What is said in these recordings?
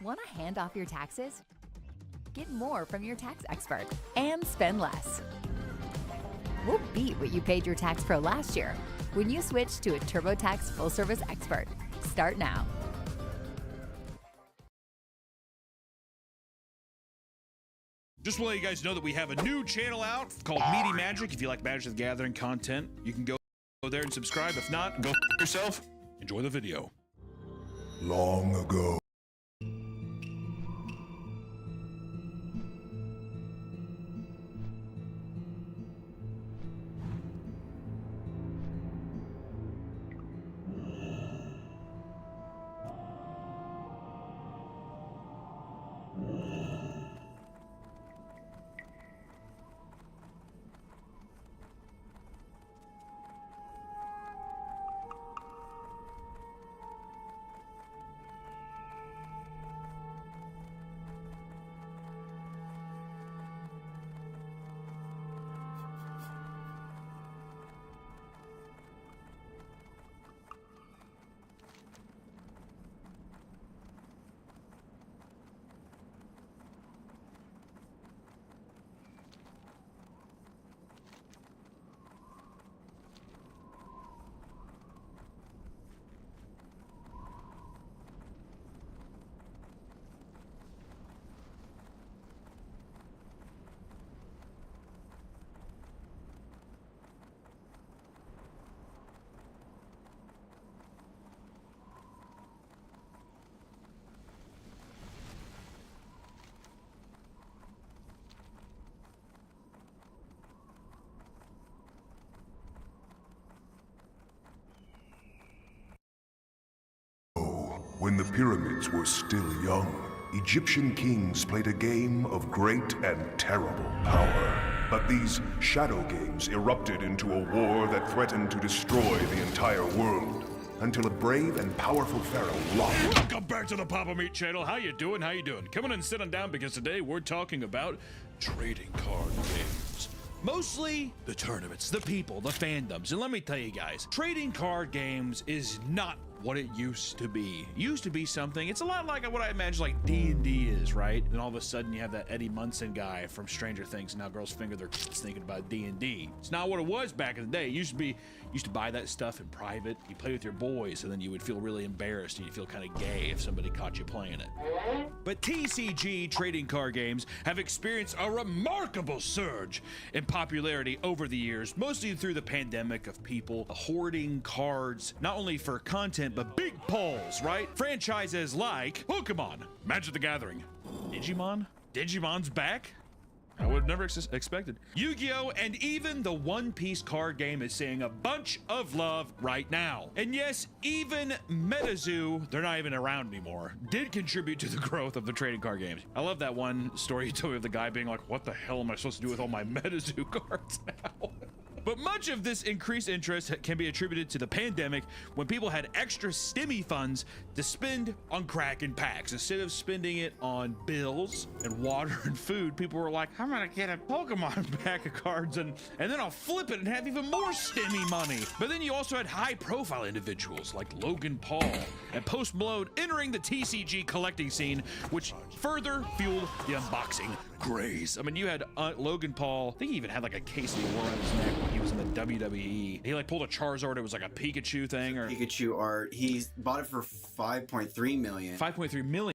Want to hand off your taxes? Get more from your tax expert and spend less. We'll beat what you paid your tax pro last year when you switch to a TurboTax full-service expert. Start now. Just to let you guys know that we have a new channel out called Meaty Magic. If you like Magic the Gathering content, you can go there and subscribe. If not, go yourself. Enjoy the video. Long ago. When the pyramids were still young, Egyptian kings played a game of great and terrible power. But these shadow games erupted into a war that threatened to destroy the entire world, until a brave and powerful pharaoh locked. Welcome back to the Papa Meat channel. How you doing? How you doing? Come on and sit on down, because today we're talking about trading card games. Mostly the tournaments, the people, the fandoms. And let me tell you guys, trading card games is not what it used to be. It used to be something, it's a lot like what I imagine like D&D is, right? And all of a sudden you have that Eddie Munson guy from Stranger Things, and now girls finger their thinking about D&D. It's not what it was back in the day. It used to buy that stuff in private. You play with your boys, and then you would feel really embarrassed, and you'd feel kind of gay if somebody caught you playing it. But TCG trading card games have experienced a remarkable surge in popularity over the years, mostly through the pandemic of people hoarding cards, not only for content, but big pulls, right? Franchises like Pokemon, Magic the Gathering, Digimon? Digimon's back? I would have never expected. Yu-Gi-Oh! And even the One Piece card game is seeing a bunch of love right now. And yes, even MetaZoo, they're not even around anymore, did contribute to the growth of the trading card games. I love that one story you told me of the guy being like, what the hell am I supposed to do with all my MetaZoo cards now? But much of this increased interest can be attributed to the pandemic, when people had extra stimmy funds to spend on crack and packs. Instead of spending it on bills and water and food, people were like, I'm gonna get a Pokemon pack of cards and then I'll flip it and have even more stimmy money. But then you also had high profile individuals like Logan Paul and Post Malone entering the TCG collecting scene, which further fueled the unboxing craze. I mean, you had Logan Paul, I think he even had like a case that he wore on his neck when he was in the WWE. He like pulled a Charizard, it was like a Pikachu thing, or Pikachu art. He bought it for 5.3 million. 5.3 million.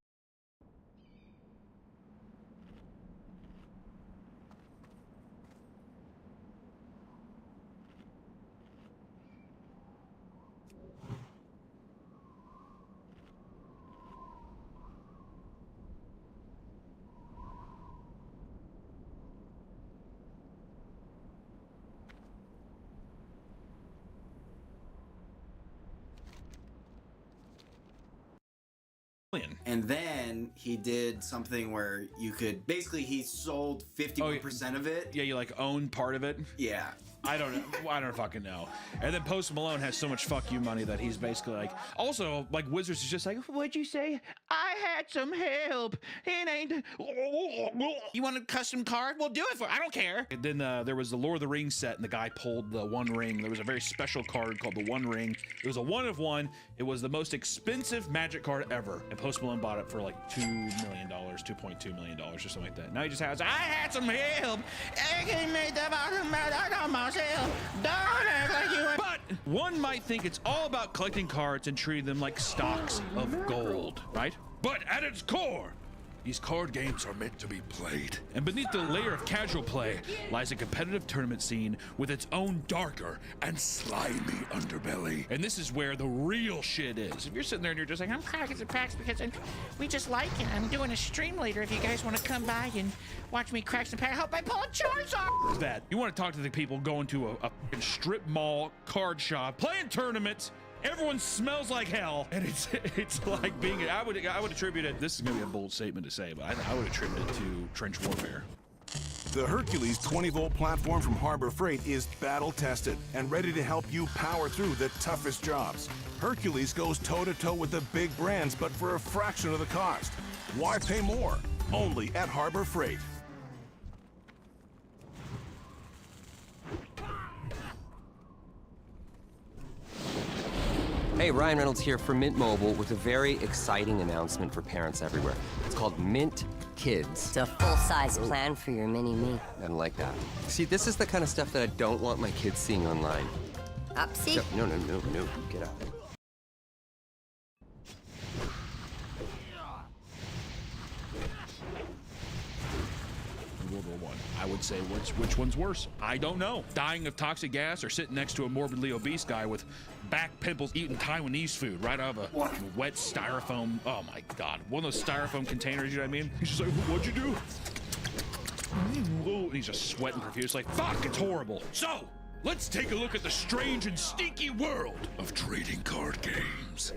And then he did something where you could basically, he sold 51% of it. Yeah, you like own part of it. Yeah. I don't fucking know. And then Post Malone has so much fuck you money that he's basically like, also like Wizards is just like, what'd you say? I had some help. It ain't. You want a custom card? We'll do it for. I don't care. And then there was the Lord of the Rings set, and the guy pulled the One Ring. There was a very special card called the One Ring. It was a 1 of 1. It was the most expensive Magic card ever, and Post Malone bought it for like $2 million, $2.2 million, or something like that. Now he just has. I had some help. I made the bottom out myself. Don't act like you. But one might think it's all about collecting cards and treating them like stocks of gold, right? But at its core, these card games are meant to be played. And beneath the layer of casual play lies a competitive tournament scene with its own darker and slimy underbelly. And this is where the real shit is. If you're sitting there and you're just like, I'm cracking some packs because we just like it. I'm doing a stream later if you guys want to come by and watch me crack some packs. I hope I pull a Charizard. That. You want to talk to the people going to a strip mall card shop, playing tournaments. Everyone smells like hell, and it's like being. I would attribute it. This is gonna be a bold statement to say, but I would attribute it to trench warfare. The Hercules 20-volt platform from Harbor Freight is battle-tested and ready to help you power through the toughest jobs. Hercules goes toe-to-toe with the big brands, but for a fraction of the cost. Why pay more? Only at Harbor Freight. Hey, Ryan Reynolds here for Mint Mobile with a very exciting announcement for parents everywhere. It's called Mint Kids. It's a full-size plan for your mini-me. I don't like that. See, this is the kind of stuff that I don't want my kids seeing online. Upsy? No, get out. World War I. I would say which one's worse? I don't know. Dying of toxic gas or sitting next to a morbidly obese guy with back pimples eating Taiwanese food right out of a wet styrofoam. Oh my God. One of those styrofoam containers, you know what I mean? He's just like, what'd you do? And he's just sweating profuse like, fuck, it's horrible. So, let's take a look at the strange and stinky world of trading card games.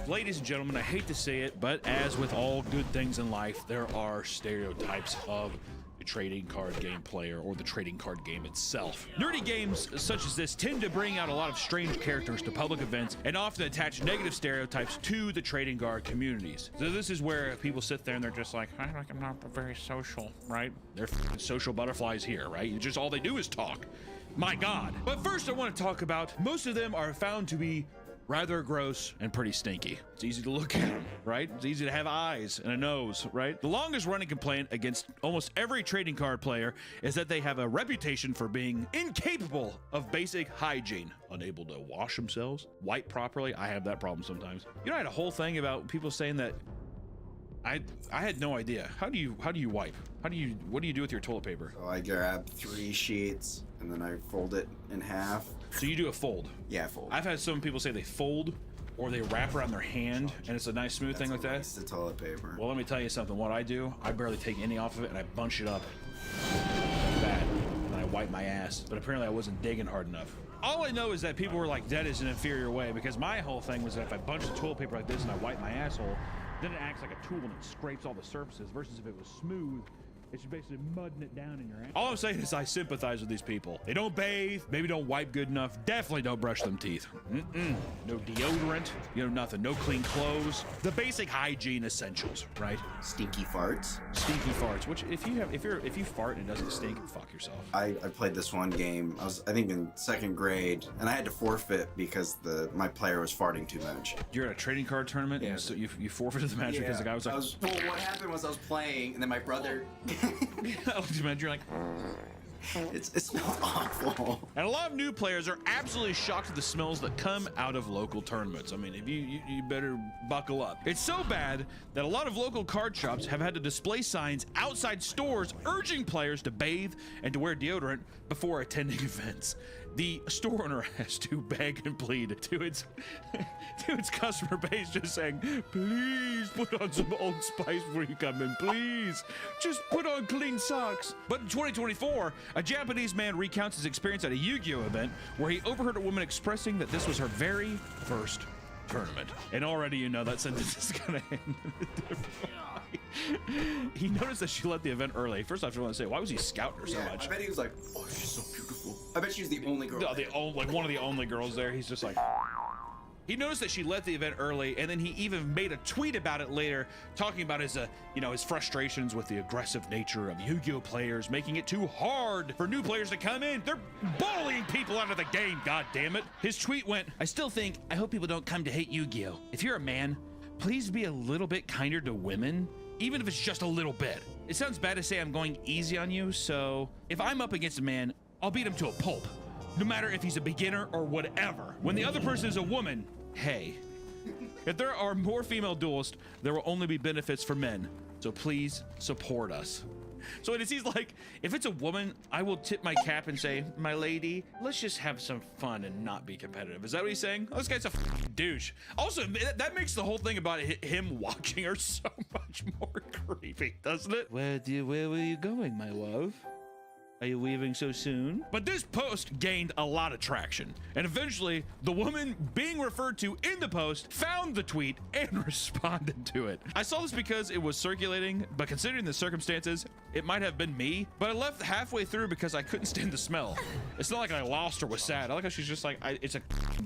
Ladies and gentlemen, I hate to say it, but as with all good things in life, there are stereotypes of the trading card game player or the trading card game itself. Nerdy games such as this tend to bring out a lot of strange characters to public events and often attach negative stereotypes to the trading card communities. So this is where people sit there and they're just like, I'm not very social, right? They're social butterflies here, right? Just all they do is talk. My God. But first I want to talk about, most of them are found to be rather gross and pretty stinky. It's easy to look at them, right? It's easy to have eyes and a nose, right? The longest running complaint against almost every trading card player is that they have a reputation for being incapable of basic hygiene, unable to wash themselves, wipe properly. I have that problem sometimes. You know, I had a whole thing about people saying that I had no idea. How do you wipe? What do you do with your toilet paper? So I grab 3 sheets and then I fold it in half. So you do a fold? Yeah, fold. I've had some people say they fold or they wrap around their hand and it's a nice smooth thing like that. That's the toilet paper. Well, let me tell you something. What I do, I barely take any off of it and I bunch it up like that, and I wipe my ass. But apparently I wasn't digging hard enough. All I know is that people were like, that is an inferior way, because my whole thing was that if I bunch the toilet paper like this and I wipe my asshole, then it acts like a tool and it scrapes all the surfaces, versus if it was smooth, it's basically mudding it down in your ass. All I'm saying is I sympathize with these people. They don't bathe, maybe don't wipe good enough, definitely don't brush them teeth. No deodorant, nothing, no clean clothes. The basic hygiene essentials, right? Stinky farts. Stinky farts, which if you fart and it doesn't stink, fuck yourself. I played this one game, I think in 2nd grade, and I had to forfeit because my player was farting too much. You're at a trading card tournament, and so you forfeited the match because the guy was like... well, what happened was I was playing, and then my brother... You're like... It smells awful. And a lot of new players are absolutely shocked at the smells that come out of local tournaments. I mean, if you better buckle up. It's so bad that a lot of local card shops have had to display signs outside stores urging players to bathe and to wear deodorant before attending events. The store owner has to beg and plead to its customer base, just saying, please put on some Old Spice before you come in, please. Just put on clean socks. But in 2024, a Japanese man recounts his experience at a Yu-Gi-Oh event where he overheard a woman expressing that this was her very first tournament. And already you know that sentence is gonna end different. He noticed that she left the event early. First off, I want to say, why was he scouting her so much? I bet he was like, oh, she's so beautiful. I bet she was the only girl. No, like one of the only girls there. He's just like. He noticed that she left the event early, and then he even made a tweet about it later, talking about his, his frustrations with the aggressive nature of Yu-Gi-Oh players, making it too hard for new players to come in. They're bullying people out of the game, god damn it. His tweet went, I hope people don't come to hate Yu-Gi-Oh. If you're a man, please be a little bit kinder to women, even if it's just a little bit. It sounds bad to say I'm going easy on you, so if I'm up against a man, I'll beat him to a pulp. No matter if he's a beginner or whatever. When the other person is a woman, hey, if there are more female duelists, there will only be benefits for men. So please support us. So it seems like if it's a woman, I will tip my cap and say, my lady, let's just have some fun and not be competitive. Is that what he's saying? Oh, this guy's a douche. Also, that makes the whole thing about him watching her so much more creepy, doesn't it? Where were you going, my love? Are you leaving so soon? But this post gained a lot of traction, and eventually the woman being referred to in the post found the tweet and responded to it. I saw this because it was circulating, but considering the circumstances, it might have been me, but I left halfway through because I couldn't stand the smell. It's not like I lost or was sad. I like how she's just like, it's a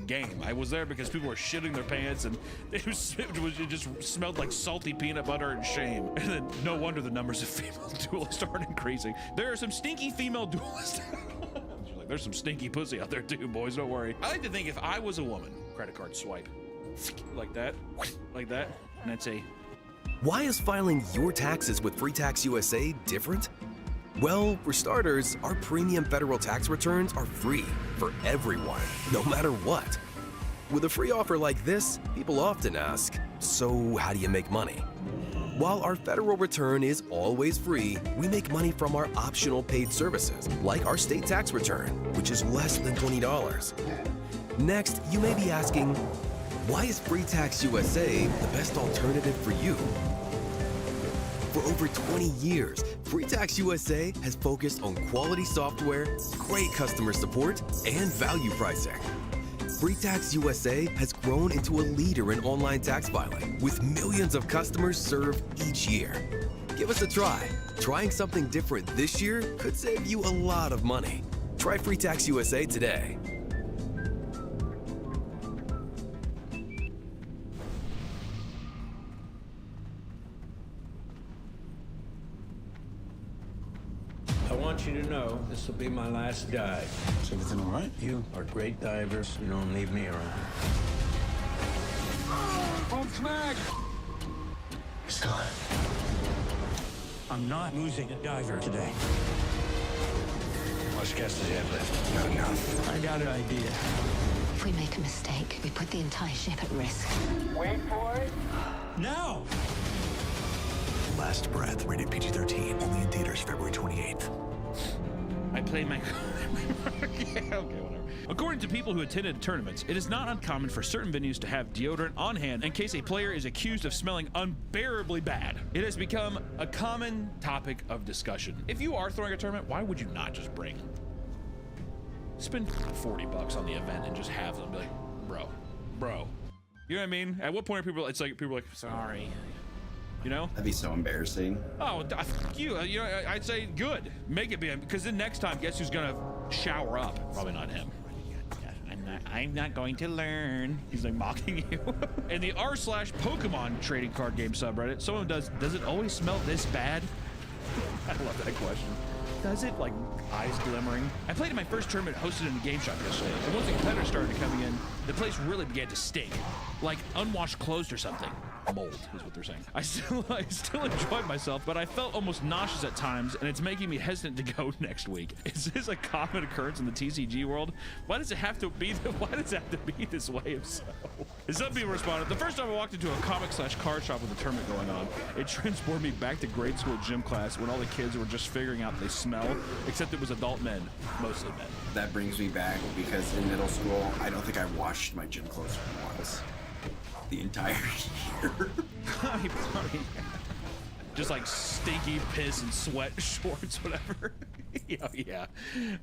game. I was there because people were shitting their pants, and it just smelled like salty peanut butter and shame. And then no wonder the numbers of female duelists aren't increasing. There are some stinky female duelists. Like, there's some stinky pussy out there too, boys, don't worry. I like to think if I was a woman, credit card swipe, like that, and I'd say, why is filing your taxes with Free Tax USA different? Well, for starters, our premium federal tax returns are free for everyone, no matter what. With a free offer like this, people often ask, so how do you make money? While our federal return is always free, we make money from our optional paid services, like our state tax return, which is less than $20. Next, you may be asking, why is Free Tax USA the best alternative for you? For over 20 years, Free Tax USA has focused on quality software, great customer support, and value pricing. Free Tax USA has grown into a leader in online tax filing, with millions of customers served each year. Give us a try. Trying something different this year could save you a lot of money. Try Free Tax USA today. I want you to know this will be my last dive. Is everything all right? You are great divers. You don't leave me around. Boom smack! He's gone. I'm not losing a diver today. How much gas does he have left? Not enough. I got an idea. If we make a mistake, we put the entire ship at risk. Wait for it. Now! Last Breath, rated PG-13, only in theaters February 28th. I play my yeah, okay, whatever. According to people who attended tournaments, it is not uncommon for certain venues to have deodorant on hand in case a player is accused of smelling unbearably bad. It has become a common topic of discussion. If you are throwing a tournament, why would you not just spend $40 on the event and just have them be like, bro. You know what I mean? At what point are people, people are like, sorry. You know? That'd be so embarrassing. Oh, fuck you. You know, I'd say good. Make it be him, because then next time, guess who's gonna shower up? Probably not him. I'm not going to learn. He's like mocking you. In the r/Pokemon trading card game subreddit, someone does it always smell this bad? I love that question. Does it? Like eyes glimmering? I played in my first tournament hosted in a game shop yesterday, and once the competitors started coming in, the place really began to stink. Like unwashed clothes or something. Mold is what they're saying. I still enjoyed myself, but I felt almost nauseous at times, and it's making me hesitant to go next week. Is this a common occurrence in the TCG world? Why does it have to be this way if so? As some people responded, the first time I walked into a comic/card shop with a tournament going on, it transported me back to grade school gym class when all the kids were just figuring out they smell, except it was adult men, mostly men. That brings me back because in middle school, I don't think I washed my gym clothes once. The entire year. I mean, just like stinky piss and sweat shorts, whatever. Yeah.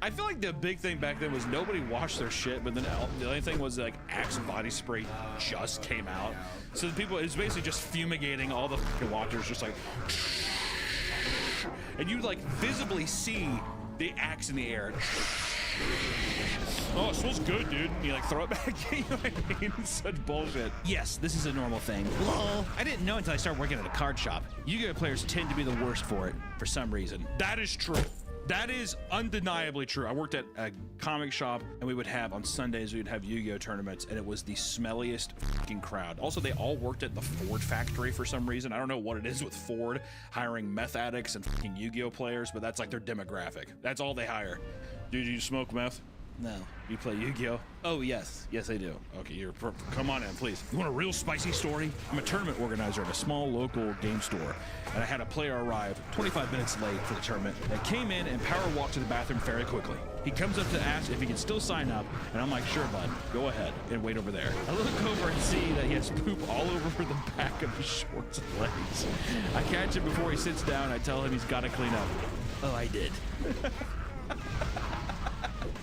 I feel like the big thing back then was nobody washed their shit, but then the only thing was like Axe body spray just came out. So the people, it's basically just fumigating all the fucking waters, just like, and you like visibly see the Axe in the air. Oh, it smells good, dude. And you like throw it back. You know what I mean? It's such bullshit. Yes, this is a normal thing. Lol. I didn't know until I started working at a card shop. Yu-Gi-Oh players tend to be the worst for it for some reason. That is true. That is undeniably true. I worked at a comic shop, and we would have, on Sundays, we would have Yu-Gi-Oh tournaments, and it was the smelliest fucking crowd. Also, they all worked at the Ford factory for some reason. I don't know what it is with Ford hiring meth addicts and fucking Yu-Gi-Oh players, but that's like their demographic. That's all they hire. Dude, you smoke meth? No. You play Yu-Gi-Oh? Oh, yes. Yes, I do. Okay, come on in, please. You want a real spicy story? I'm a tournament organizer at a small local game store, and I had a player arrive 25 minutes late for the tournament. They came in and power walked to the bathroom very quickly. He comes up to ask if he can still sign up, and I'm like, sure, bud, go ahead and wait over there. I look over and see that he has poop all over the back of his shorts and legs. I catch him before he sits down. I tell him he's got to clean up. Oh, I did.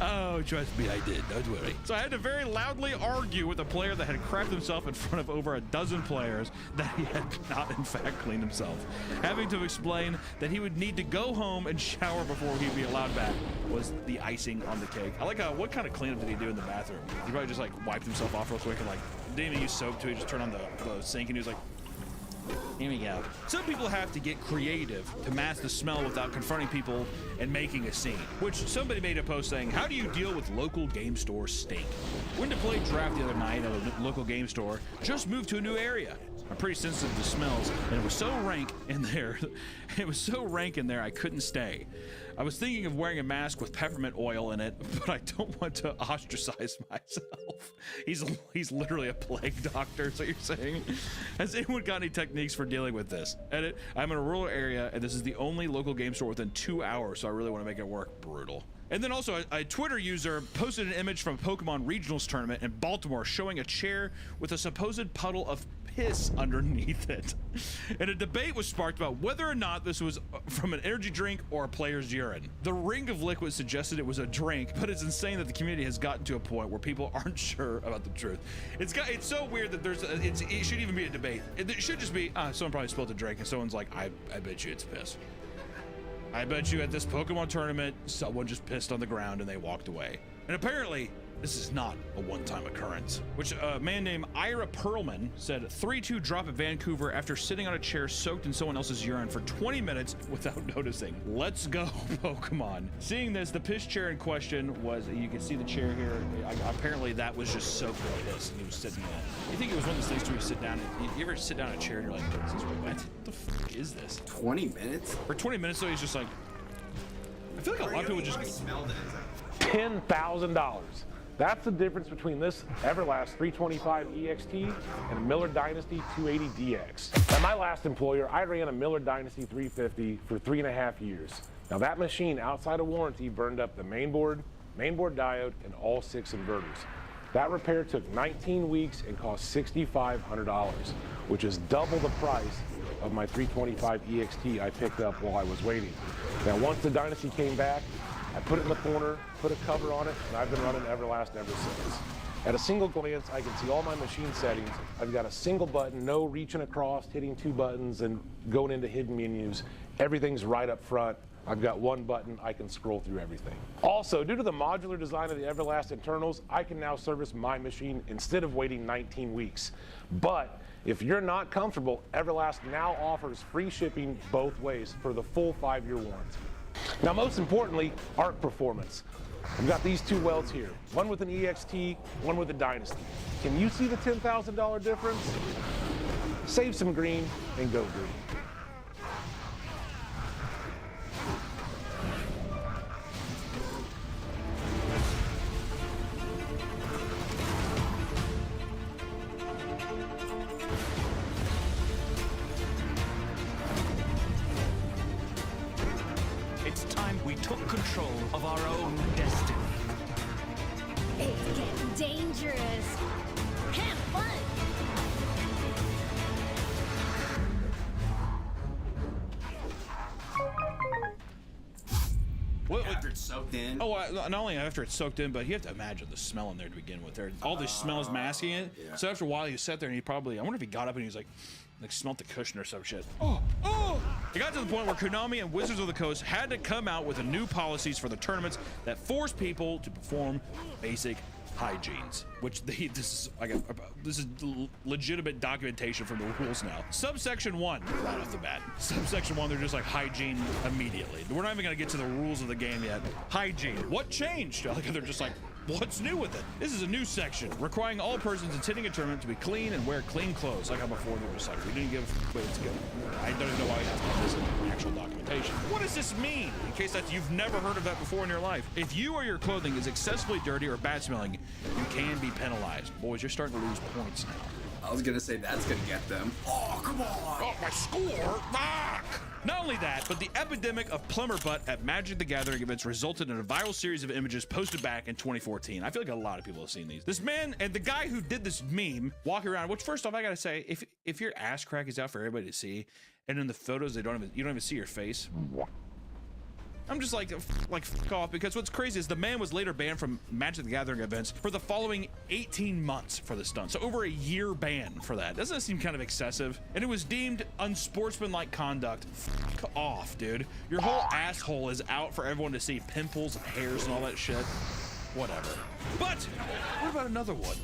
Oh, trust me, I did. Don't worry. So I had to very loudly argue with a player that had crapped himself in front of over a dozen players that he had not, in fact, cleaned himself. Having to explain that he would need to go home and shower before he'd be allowed back was the icing on the cake. I like what kind of cleanup did he do in the bathroom? He probably just like wiped himself off real quick and like didn't even use soap too. He just turned on the sink and he was like, here we go. Some people have to get creative to mask the smell without confronting people and making a scene, which somebody made a post saying, how do you deal with local game store stink? Went to play draft the other night at a local game store, just moved to a new area. I'm pretty sensitive to smells, and it was so rank in there. It was so rank in there, I couldn't stay. I was thinking of wearing a mask with peppermint oil in it, but I don't want to ostracize myself. He's literally a plague doctor, so you're saying? Has anyone got any techniques for dealing with this? Edit, I'm in a rural area, and this is the only local game store within 2 hours, so I really want to make it work. Brutal. And then also, a Twitter user posted an image from a Pokemon Regionals tournament in Baltimore showing a chair with a supposed puddle of piss underneath it. And a debate was sparked about whether or not this was from an energy drink or a player's urine. The ring of liquid suggested it was a drink, but it's insane that the community has gotten to a point where people aren't sure about the truth. It's so weird that it shouldn't even be a debate. It should just be, someone probably spilled a drink and someone's like, I bet you it's piss. I bet you at this Pokemon tournament, someone just pissed on the ground and they walked away. And apparently, this is not a one-time occurrence, which a man named Ira Perlman said 3-2 drop at Vancouver after sitting on a chair soaked in someone else's urine for 20 minutes without noticing. Let's go, Pokemon. Seeing this, the piss chair in question was, you can see the chair here. Apparently that was just soaked with piss and he was sitting in it. You think it was one of those things where you sit down, you ever sit down in a chair and you're like, this is what the fuck is this? 20 minutes? For 20 minutes though, he's just like, I feel like a lot of people just smelled it. $10,000. That's the difference between this Everlast 325 EXT and a Miller Dynasty 280 DX. At my last employer, I ran a Miller Dynasty 350 for 3.5 years. Now that machine, outside of warranty, burned up the mainboard diode, and all 6 inverters. That repair took 19 weeks and cost $6,500, which is double the price of my 325 EXT I picked up while I was waiting. Now once the Dynasty came back, I put it in the corner, put a cover on it, and I've been running Everlast ever since. At a single glance, I can see all my machine settings. I've got a single button, no reaching across, hitting 2 buttons, and going into hidden menus. Everything's right up front. I've got 1 button, I can scroll through everything. Also, due to the modular design of the Everlast internals, I can now service my machine instead of waiting 19 weeks. But if you're not comfortable, Everlast now offers free shipping both ways for the full 5-year warranty. Now, most importantly, arc performance. I've got these 2 welds here, one with an EXT, one with a Dynasty. Can you see the $10,000 difference? Save some green and go green. It's time we took control of our own destiny. It's getting dangerous. Have fun. soaked in. Oh, not only after it's soaked in, but you have to imagine the smell in there to begin with. There, all these smells masking it. Yeah. So after a while, you sat there and he probably, I wonder if he got up and he was like smelled the cushion or some shit. It got to the point where Konami and Wizards of the Coast had to come out with new policies for the tournaments that force people to perform basic hygienes, which this is legitimate documentation from the rules now. Subsection 1, right off the bat. Subsection 1, they're just like hygiene immediately. We're not even gonna get to the rules of the game yet. Hygiene. What changed? Like they're just like, what's new with it? This is a new section requiring all persons attending a tournament to be clean and wear clean clothes. Like how before they were just like, we didn't give, but it's good. I don't even know why you have to have this in actual documentation. What does this mean? In case that you've never heard of that before in your life. If you or your clothing is excessively dirty or bad smelling, you can be penalized. Boys, you're starting to lose points now. I was gonna say that's gonna get them. Oh, come on! Oh, my score! Fuck! Not only that, but the epidemic of plumber butt at Magic the Gathering events resulted in a viral series of images posted back in 2014. I feel like a lot of people have seen these. This man and the guy who did this meme walking around, which first off, I gotta say, if your ass crack is out for everybody to see, and in the photos you don't even see your face. I'm just like fuck off, because what's crazy is the man was later banned from Magic the Gathering events for the following 18 months for the stunt. So over a year ban for that. Doesn't that seem kind of excessive? And it was deemed unsportsmanlike conduct. Fuck off, dude. Your whole asshole is out for everyone to see. Pimples, hairs, and all that shit. Whatever. But what about another one?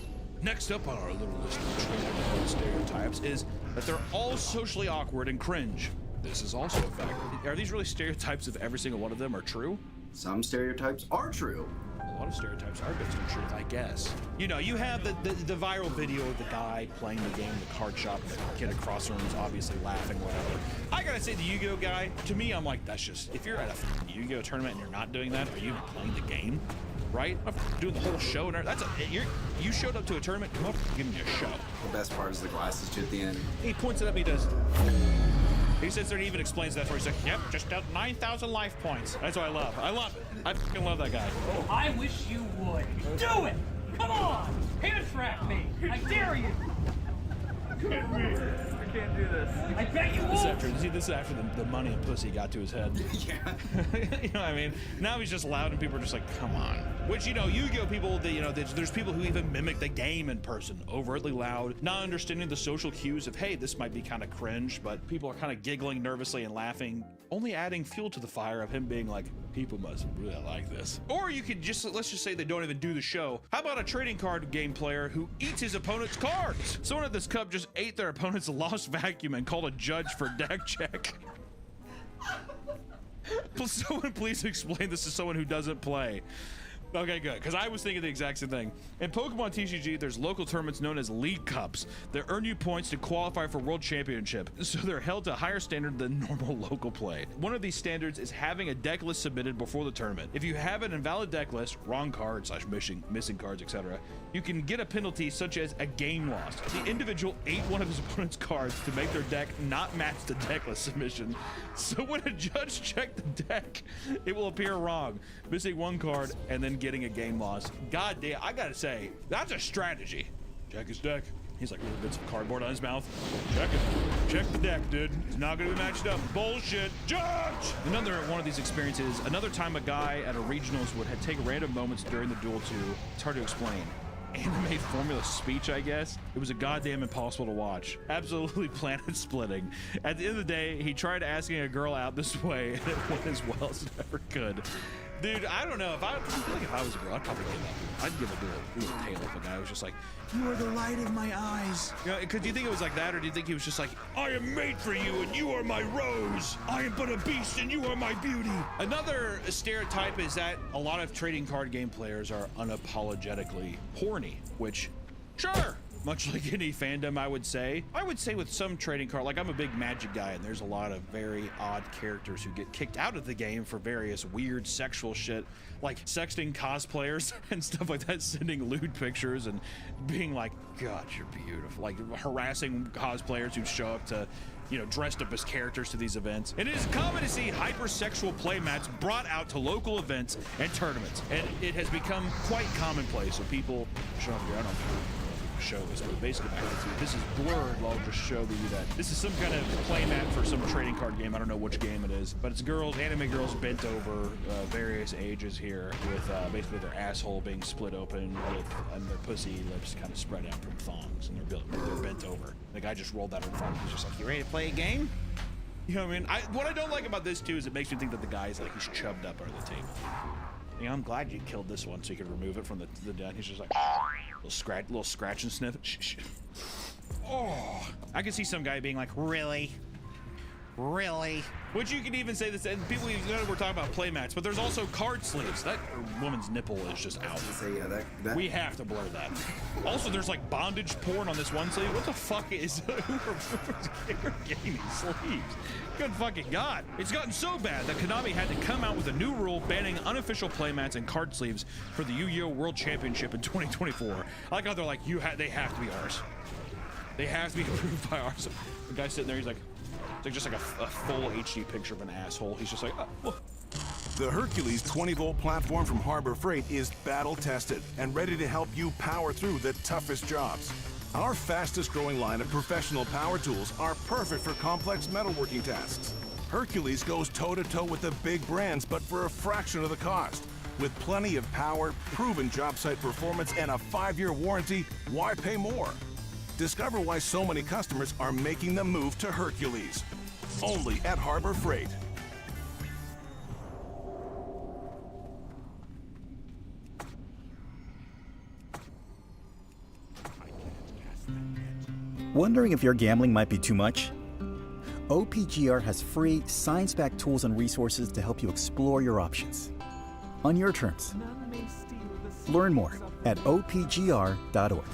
Next up on our little list of stereotypes is that they're all socially awkward and cringe. This is also a fact. Are these really stereotypes if every single one of them are true? Some stereotypes are true. A lot of stereotypes are based on truth, I guess. You know, you have the viral video of the guy playing the game in the card shop, and the kid across the room is obviously laughing, whatever. I gotta say, the Yu-Gi-Oh guy, to me, I'm like, that's just, if you're at a Yu-Gi-Oh tournament and you're not doing that, are you even playing the game? Right? I'm doing the whole show and you showed up to a tournament, come up, give me a show. The best part is the glasses too at the end. He points it up, he does. He sits there and even explains that for you. He's like, yep, just 9,000 life points. That's what I love. I love it. I fucking love that guy. I wish you would. Do it! Come on! Hand trap me! I dare you! I can't do this. I bet you won't! This is after the money and pussy got to his head. Yeah. You know what I mean? Now he's just loud and people are just like, come on. Which, you know, Yu-Gi-Oh people, there's people who even mimic the game in person. Overtly loud, not understanding the social cues of, hey, this might be kind of cringe, but people are kind of giggling nervously and laughing, only adding fuel to the fire of him being like, people must really like this. Or you could just, let's just say they don't even do the show. How about a trading card game player who eats his opponent's cards? Someone at this cup just ate their opponent's lost vacuum and called a judge for deck check. Will someone please explain this to someone who doesn't play? Okay, good, because I was thinking the exact same thing. In Pokemon TCG, there's local tournaments known as League Cups that earn you points to qualify for World Championship, so they're held to a higher standard than normal local play. One of these standards is having a deck list submitted before the tournament. If you have an invalid deck list, wrong card / missing cards, etc., you can get a penalty such as a game loss. The individual ate one of his opponent's cards to make their deck not match the deck list submission. So when a judge checks the deck, it will appear wrong, missing one card and then getting a game loss. God damn, I gotta say, that's a strategy. Check his deck. He's like little bits of cardboard on his mouth. Check it. Check the deck, dude. It's not gonna be matched up. Bullshit. Judge! Another one of these experiences, another time a guy at a regionals would take random moments during the duel to, it's hard to explain, anime formula speech, I guess. It was a goddamn impossible to watch. Absolutely planet splitting. At the end of the day, he tried asking a girl out this way and it went as well as it ever could. Dude, I don't know. I feel like if I was a girl, I'd probably give up. I'd give a little tail if a guy was just like, you are the light of my eyes. You know, do you think it was like that, or do you think he was just like, I am made for you and you are my rose. I am but a beast and you are my beauty. Another stereotype is that a lot of trading card game players are unapologetically horny, which, sure. Much like any fandom, I would say with some trading card, like I'm a big Magic guy, and there's a lot of very odd characters who get kicked out of the game for various weird sexual shit, like sexting cosplayers and stuff like that, sending lewd pictures and being like, God, you're beautiful, like harassing cosplayers who show up to, you know, dressed up as characters to these events. And it is common to see hypersexual playmats brought out to local events and tournaments, and it has become quite commonplace. So people show up here, I don't know. show this, but basically this is blurred. I'll just show you that this is some kind of playmat for some trading card game. I don't know which game it is, but it's girls, anime girls bent over, various ages here, with basically their asshole being split open and their pussy lips kind of spread out from thongs, and they're bent over. The guy just rolled that in front of me. He's just like, "You ready to play a game?" You know what I mean? What I don't like about this too is it makes me think that the guy's like he's chubbed up under the table. You know, I'm glad you killed this one so you could remove it from the den. He's just like little scratch and sniff. Shh. Oh, I can see some guy being like, really? Which you can even say this, and people, you know, we're talking about playmats, but there's also card sleeves. That woman's nipple is just out. We have to blur that. Also, there's like bondage porn on this one sleeve. What the fuck is who's getting these sleeves? Good fucking God. It's gotten so bad that Konami had to come out with a new rule banning unofficial playmats and card sleeves for the Yu-Gi-Oh! World Championship in 2024. I like how they're like, they have to be ours. They have to be approved by ours. The guy's sitting there, he's like, just like a full HD picture of an asshole. He's just like, oh, well. The Hercules 20-volt platform from Harbor Freight is battle-tested and ready to help you power through the toughest jobs. Our fastest-growing line of professional power tools are perfect for complex metalworking tasks. Hercules goes toe-to-toe with the big brands, but for a fraction of the cost. With plenty of power, proven job site performance, and a 5-year warranty, why pay more? Discover why so many customers are making the move to Hercules. Only at Harbor Freight. Wondering if your gambling might be too much? OPGR has free, science-backed tools and resources to help you explore your options. On your terms. Learn more at opgr.org.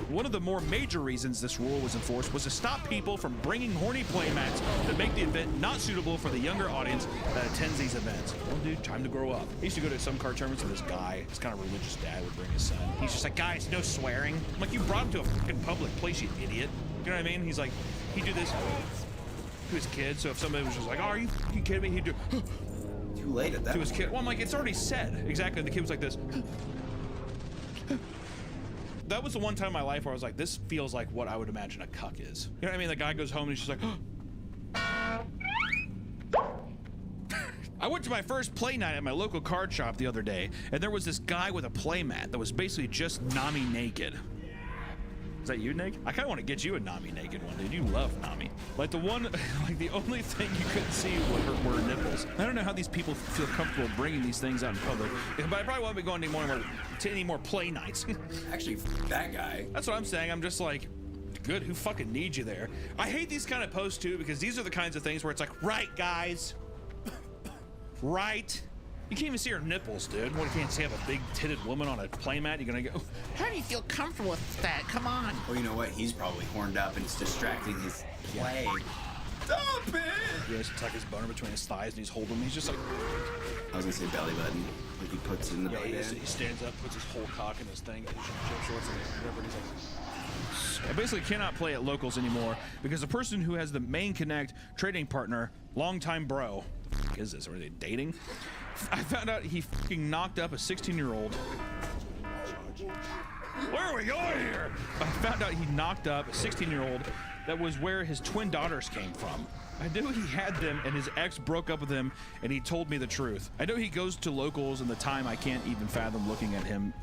One of the more major reasons this rule was enforced was to stop people from bringing horny playmats that make the event not suitable for the younger audience that attends these events. Well, dude, time to grow up. I used to go to some card tournaments with this guy, this kind of religious dad would bring his son. He's just like, guys, no swearing. I'm like, you brought him to a fucking public place, you idiot. You know what I mean? He's like, he'd do this to his kid, so if somebody was just like, oh, are you fucking kidding me? He'd do too late at that to his kid. Well, I'm like, it's already said. Exactly. The kid was like this. That was the one time in my life where I was like, this feels like what I would imagine a cuck is. You know what I mean? The guy goes home and he's just like, I went to my first play night at my local card shop the other day, and there was this guy with a play mat that was basically just Nami naked. Is that you, Nick? I kind of want to get you a Nami naked one, dude. You love Nami. Like the only thing you couldn't see were nipples. I don't know how these people feel comfortable bringing these things out in public, but I probably won't be going to any more play nights. Actually, that guy. That's what I'm saying. I'm just like, good, who fucking needs you there? I hate these kind of posts too, because these are the kinds of things where it's like, right, guys? Right? You can't even see her nipples, dude. What, you can't see have a big-titted woman on a playmat? You're gonna go, how do you feel comfortable with that? Come on. Well, you know what? He's probably horned up and it's distracting his play. Stop it! Yeah, he's tuck his boner between his thighs and he's holding him. He's just like, I was gonna say belly button. Like he puts it in the belly button. He stands up, puts his whole cock in his thing, his gym shorts and whatever. He's like, I basically cannot play at locals anymore because the person who has the main Connect trading partner, longtime bro, what is this? Are they dating? I found out he fucking knocked up a 16-year-old. Where are we going here? I found out he knocked up a 16-year-old that was where his twin daughters came from. I knew he had them and his ex broke up with him and he told me the truth. I know he goes to locals and the time I can't even fathom looking at him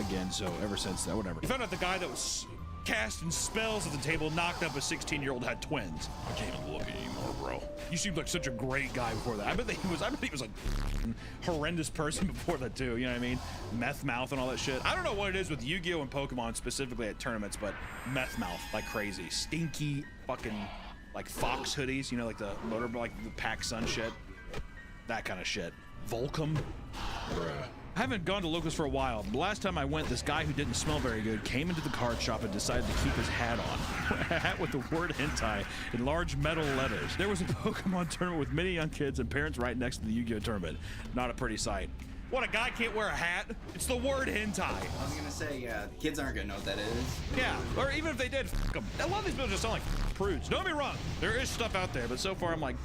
again, so ever since that, whatever. He found out the guy that was casting spells at the table knocked up a 16-year-old had twins. I can't even look at you anymore, bro. You seemed like such a great guy before that. I bet he was a horrendous person before that too, you know what I mean? Meth mouth and all that shit. I don't know what it is with Yu-Gi-Oh! And Pokemon specifically at tournaments, but meth mouth like crazy. Stinky fucking like fox hoodies, you know, like the motor, like the Pac Sun shit. That kind of shit. Volcom. Bruh. I haven't gone to locals for a while. The last time I went, this guy who didn't smell very good came into the card shop and decided to keep his hat on. A hat with the word hentai in large metal letters. There was a Pokemon tournament with many young kids and parents right next to the Yu-Gi-Oh! Tournament. Not a pretty sight. What, a guy can't wear a hat? It's the word hentai. I was gonna say, yeah, kids aren't gonna know what that is. Yeah, or even if they did, fuck them. A lot of these people just sound like prudes. Don't get me wrong, there is stuff out there, but so far I'm like,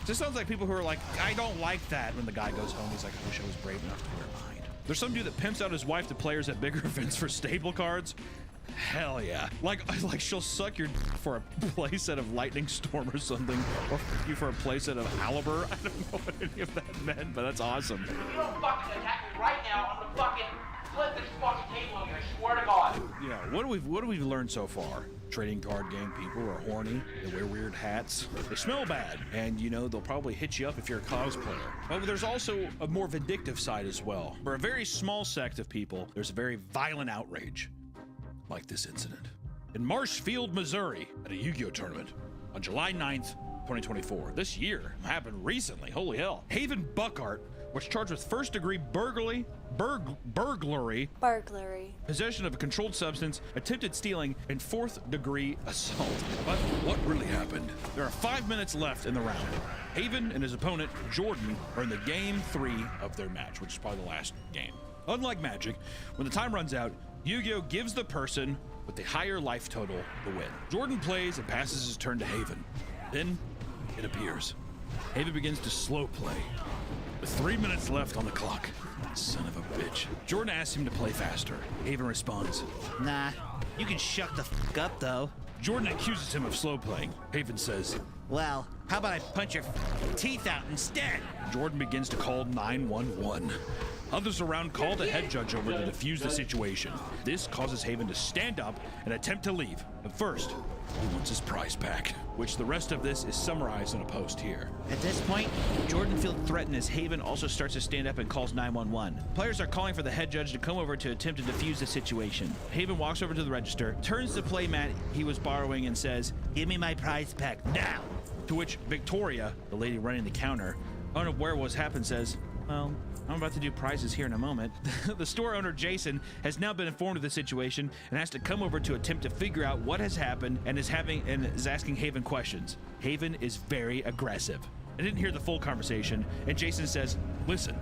this sounds like people who are like, I don't like that. When the guy goes home, he's like, I wish I was brave enough to wear mine. There's some dude that pimps out his wife to players at bigger events for stable cards. Hell yeah. Like she'll suck your for a playset of Lightning Storm or something, or you for a playset of Aliber. I don't know what any of that meant, but that's awesome. If you don't fucking attack me right now, I'm gonna fucking flip this fucking table on you, I swear to God. You know, what have we learned so far? Trading card game people are horny, they wear weird hats, they smell bad, and you know, they'll probably hit you up if you're a cosplayer. But there's also a more vindictive side as well. For a very small sect of people, there's a very violent outrage. Like this incident. In Marshfield, Missouri, at a Yu-Gi-Oh tournament on July 9th, 2024. This year happened recently, holy hell. Haven Buckhart was charged with first-degree burglary, possession of a controlled substance, attempted stealing, and fourth-degree assault. But what really happened? There are 5 minutes left in the round. Haven and his opponent, Jordan, are in the game 3 of their match, which is probably the last game. Unlike Magic, when the time runs out, Yu-Gi-Oh gives the person with the higher life total the win. Jordan plays and passes his turn to Haven. Then it appears. Haven begins to slow play. With 3 minutes left on the clock. Son of a bitch. Jordan asks him to play faster. Haven responds, "Nah, you can shut the fuck up though." Jordan accuses him of slow playing. Haven says, "Well, how about I punch your teeth out instead?" Jordan begins to call 911. Others around call the head judge over to defuse the situation. This causes Haven to stand up and attempt to leave. But first, he wants his prize pack, which the rest of this is summarized in a post here. At this point, Jordan feels threatened as Haven also starts to stand up and calls 911. Players are calling for the head judge to come over to attempt to defuse the situation. Haven walks over to the register, turns the playmat he was borrowing and says, "Give me my prize pack now." To which Victoria, the lady running the counter, unaware what's happened, says, "Well, I'm about to do prizes here in a moment." The store owner, Jason, has now been informed of the situation and has to come over to attempt to figure out what has happened and is asking Haven questions. Haven is very aggressive. I didn't hear the full conversation, and Jason says, "Listen,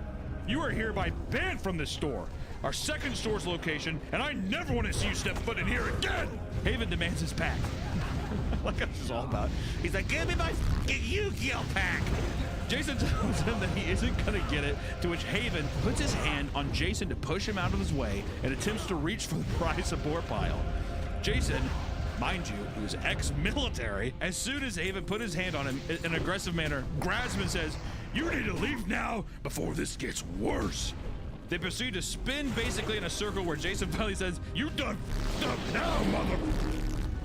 you are hereby banned from this store, our second store's location, and I never want to see you step foot in here again." Haven demands his pack. Like what this is all about. He's like, "Give me my fucking Yu-Gi-Oh pack." Jason tells him that he isn't gonna get it, to which Haven puts his hand on Jason to push him out of his way and attempts to reach for the prize support pile. Jason, mind you, who is ex-military, as soon as Haven put his hand on him in an aggressive manner, grabs him and says, "You need to leave now before this gets worse." They proceed to spin basically in a circle where Jason finally says, "You done f***ed up now, mother..."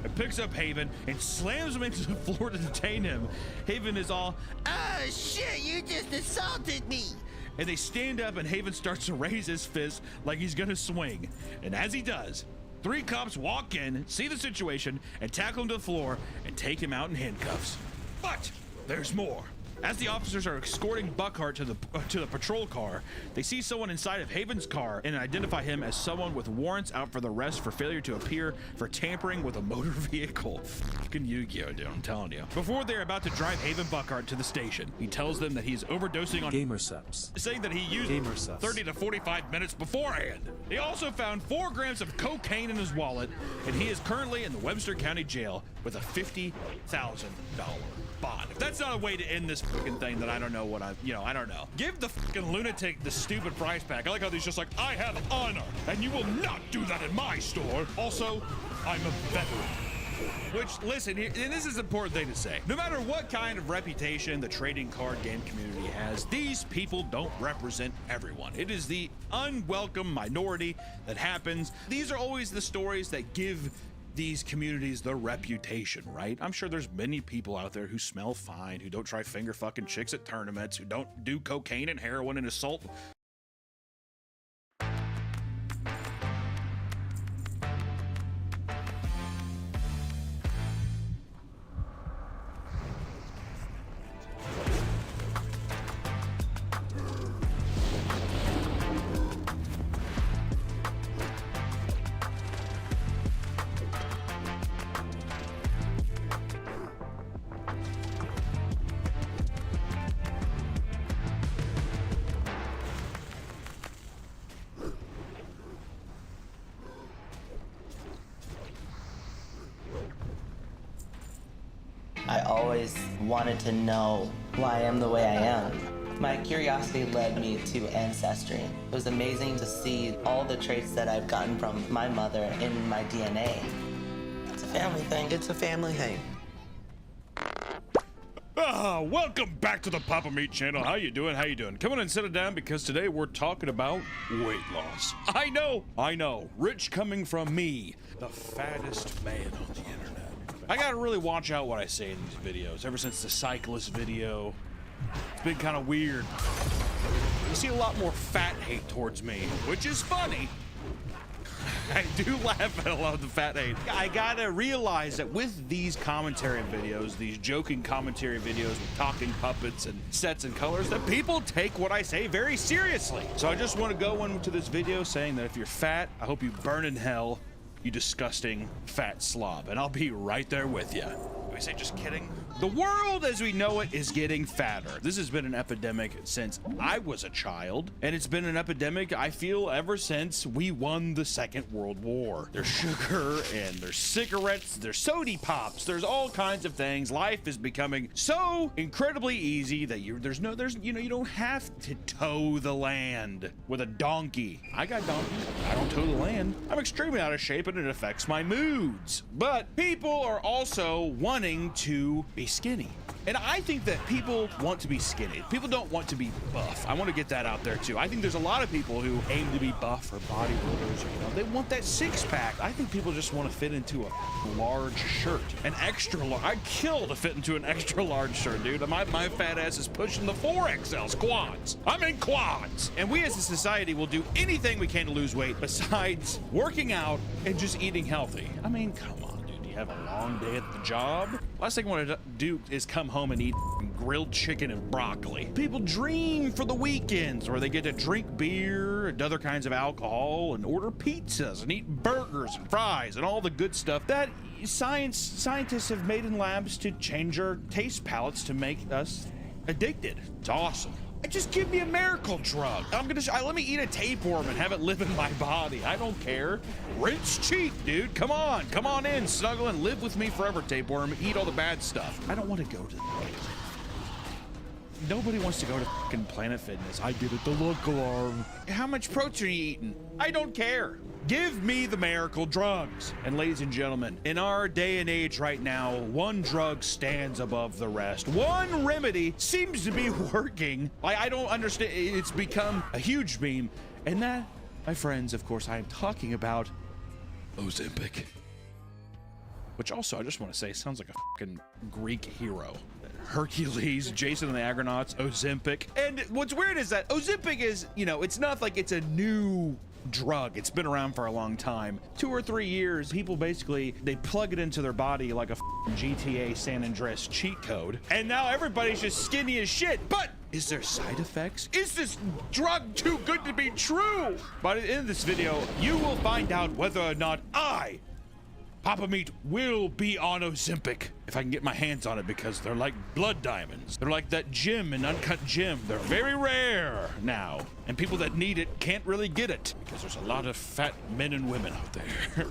and picks up Haven and slams him into the floor to detain him. Haven is all, "Oh shit, you just assaulted me!" And they stand up and Haven starts to raise his fist like he's gonna swing. And as he does, 3 cops walk in, see the situation, and tackle him to the floor and take him out in handcuffs. But there's more. As the officers are escorting Buckhart to the patrol car, they see someone inside of Haven's car and identify him as someone with warrants out for the arrest for failure to appear for tampering with a motor vehicle. Fucking Yu-Gi-Oh, dude, I'm telling you. Before they're about to drive Haven Buckhart to the station, he tells them that he's overdosing on gamer subs, saying that he used 30 to 45 minutes beforehand. They also found 4 grams of cocaine in his wallet, and he is currently in the Webster County Jail with a $50,000 bond. If that's not a way to end this fucking thing, then I don't know what I don't know. Give the fucking lunatic the stupid prize pack. I like how he's just like, "I have honor, and you will not do that in my store. Also, I'm a veteran." Which, listen, and this is an important thing to say. No matter what kind of reputation the trading card game community has, these people don't represent everyone. It is the unwelcome minority that happens. These are always the stories that give these communities the reputation, right? I'm sure there's many people out there who smell fine, who don't try finger fucking chicks at tournaments, who don't do cocaine and heroin and assault. I always wanted to know why I am the way I am. My curiosity led me to Ancestry. It was amazing to see all the traits that I've gotten from my mother in my DNA. It's a family thing. It's a family thing. Welcome back to the Papa Meat channel. How you doing? How you doing? Come on and sit down because today we're talking about weight loss. I know. Rich coming from me, the fattest man on the internet. I gotta really watch out what I say in these videos. Ever since the cyclist video, it's been kind of weird. You see a lot more fat hate towards me, which is funny. I do laugh at a lot of the fat hate. I gotta realize that with these commentary videos, these joking commentary videos with talking puppets and sets and colors, that people take what I say very seriously. So I just want to go into this video saying that if you're fat, I hope you burn in hell, you disgusting fat slob. And I'll be right there with you. Do we say just kidding? The world as we know it is getting fatter. This has been an epidemic since I was a child, and it's been an epidemic, I feel, ever since we won the Second World War. There's sugar, and there's cigarettes, there's soda pops, there's all kinds of things. Life is becoming so incredibly easy that you don't have to tow the land with a donkey. I got donkeys. I don't tow the land. I'm extremely out of shape, and it affects my moods. But people are also wanting to be skinny. And I think that people want to be skinny. People don't want to be buff. I want to get that out there too. I think there's a lot of people who aim to be buff or bodybuilders, they want that six-pack. I think people just want to fit into a large shirt. An extra large. I'd kill to fit into an extra large shirt, dude. My fat ass is pushing the 4XLs, quads. I'm in quads. And we as a society will do anything we can to lose weight besides working out and just eating healthy. I mean, come on. Have a long day at the job. Last thing I want to do is come home and eat grilled chicken and broccoli. People dream for the weekends where they get to drink beer and other kinds of alcohol and order pizzas and eat burgers and fries and all the good stuff that scientists have made in labs to change our taste palates to make us addicted. It's awesome. Just give me a miracle drug. Let me eat a tapeworm and have it live in my body. I don't care. Rent's cheap, dude. Come on in, snuggle and live with me forever, tapeworm. Eat all the bad stuff. I don't want to go to nobody wants to go to fucking Planet Fitness. I did it, the look alarm. How much protein are you eating? I don't care. Give me the miracle drugs. And ladies and gentlemen, in our day and age right now, one drug stands above the rest. One remedy seems to be working. I don't understand. It's become a huge meme. And that, my friends, of course, I am talking about Ozempic. Which also, I just want to say, sounds like a fucking Greek hero. Hercules, Jason and the Argonauts, Ozempic. And what's weird is that Ozempic is, it's not like it's a new drug. It's been around for a long time. 2 or 3 years, people basically, they plug it into their body like a GTA San Andreas cheat code. And now everybody's just skinny as shit. But is there side effects? Is this drug too good to be true? By the end of this video, you will find out whether or not Papa Meat will be on Ozempic if I can get my hands on it, because they're like blood diamonds. They're like that gem in Uncut Gem. They're very rare now, and people that need it can't really get it because there's a lot of fat men and women out there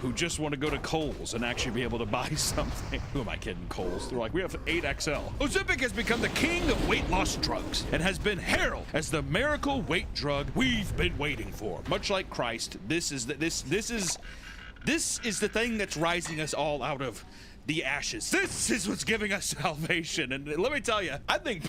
who just want to go to Kohl's and actually be able to buy something. Who am I kidding? Kohl's. They're like, we have 8XL. Ozempic has become the king of weight loss drugs and has been heralded as the miracle weight drug we've been waiting for. Much like Christ, this is the thing that's rising us all out of the ashes. This is what's giving us salvation. And let me tell you, I think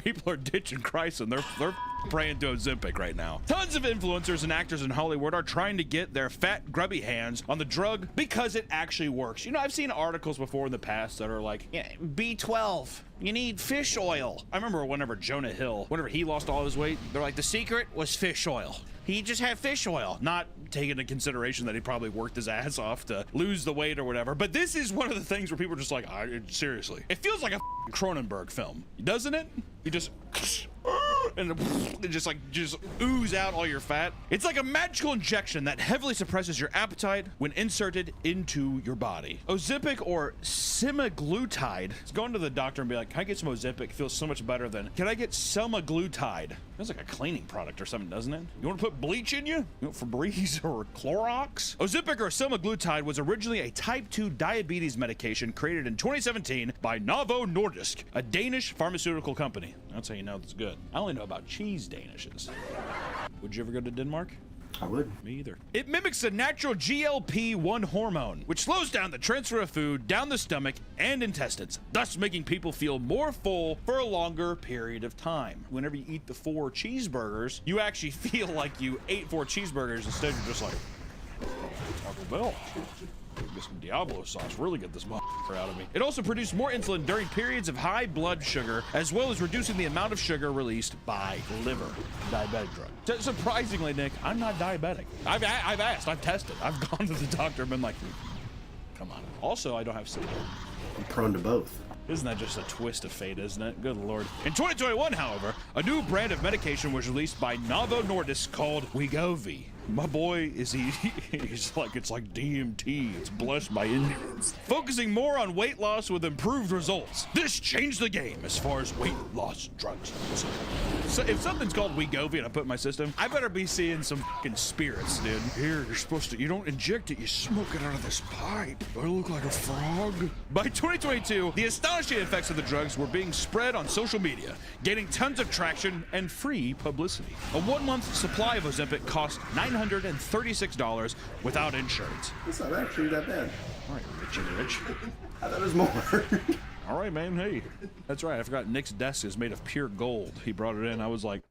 people are ditching Christ and they're praying to Ozempic right now. Tons of influencers and actors in Hollywood are trying to get their fat, grubby hands on the drug because it actually works. I've seen articles before in the past that are like, yeah, B12. You need fish oil. I remember whenever Jonah Hill, whenever he lost all his weight, they're like, the secret was fish oil. He just had fish oil, not taking into consideration that he probably worked his ass off to lose the weight or whatever. But this is one of the things where people are just like, seriously. It feels like a Cronenberg film, doesn't it? You just... and it just ooze out all your fat. It's like a magical injection that heavily suppresses your appetite when inserted into your body. Ozempic or semaglutide. Let's go into the doctor and be like, can I get some Ozempic? It feels so much better than, can I get semaglutide? Feels like a cleaning product or something, doesn't it? You want to put bleach in you? You want Febreze or Clorox? Ozempic or semaglutide was originally a type 2 diabetes medication created in 2017 by Novo Nordisk, a Danish pharmaceutical company. That's how you know it's good. I only know about cheese Danishes. Would you ever go to Denmark? I would. Me either. It mimics the natural GLP-1 hormone, which slows down the transfer of food down the stomach and intestines, thus making people feel more full for a longer period of time. Whenever you eat the 4 cheeseburgers, you actually feel like you ate 4 cheeseburgers instead of just like, Taco Bell. Get some Diablo sauce, really get this motherfucker out of me. It also produced more insulin during periods of high blood sugar, as well as reducing the amount of sugar released by liver. Diabetic drug. Surprisingly, Nick, I'm not diabetic. I've asked, I've tested, I've gone to the doctor and been like, come on. Also, I don't have sleep. I'm prone to both. Isn't that just a twist of fate, isn't it? Good Lord. In 2021, however, a new brand of medication was released by Novo Nordisk called Wegovy. My boy, he's like, it's like DMT. It's blessed by Indians. Focusing more on weight loss with improved results. This changed the game as far as weight loss drugs. So if something's called Wegovy and I put it in my system, I better be seeing some fucking spirits, dude. Here, you're supposed to, you don't inject it, you smoke it out of this pipe. Do I look like a frog? By 2022, the astonishing effects of the drugs were being spread on social media, gaining tons of traction and free publicity. A 1-month supply of Ozempic cost $936 without insurance. It's not actually that bad. All right, Rich. I thought it was more. All right, man. Hey, that's right. I forgot Nick's desk is made of pure gold. He brought it in. I was like,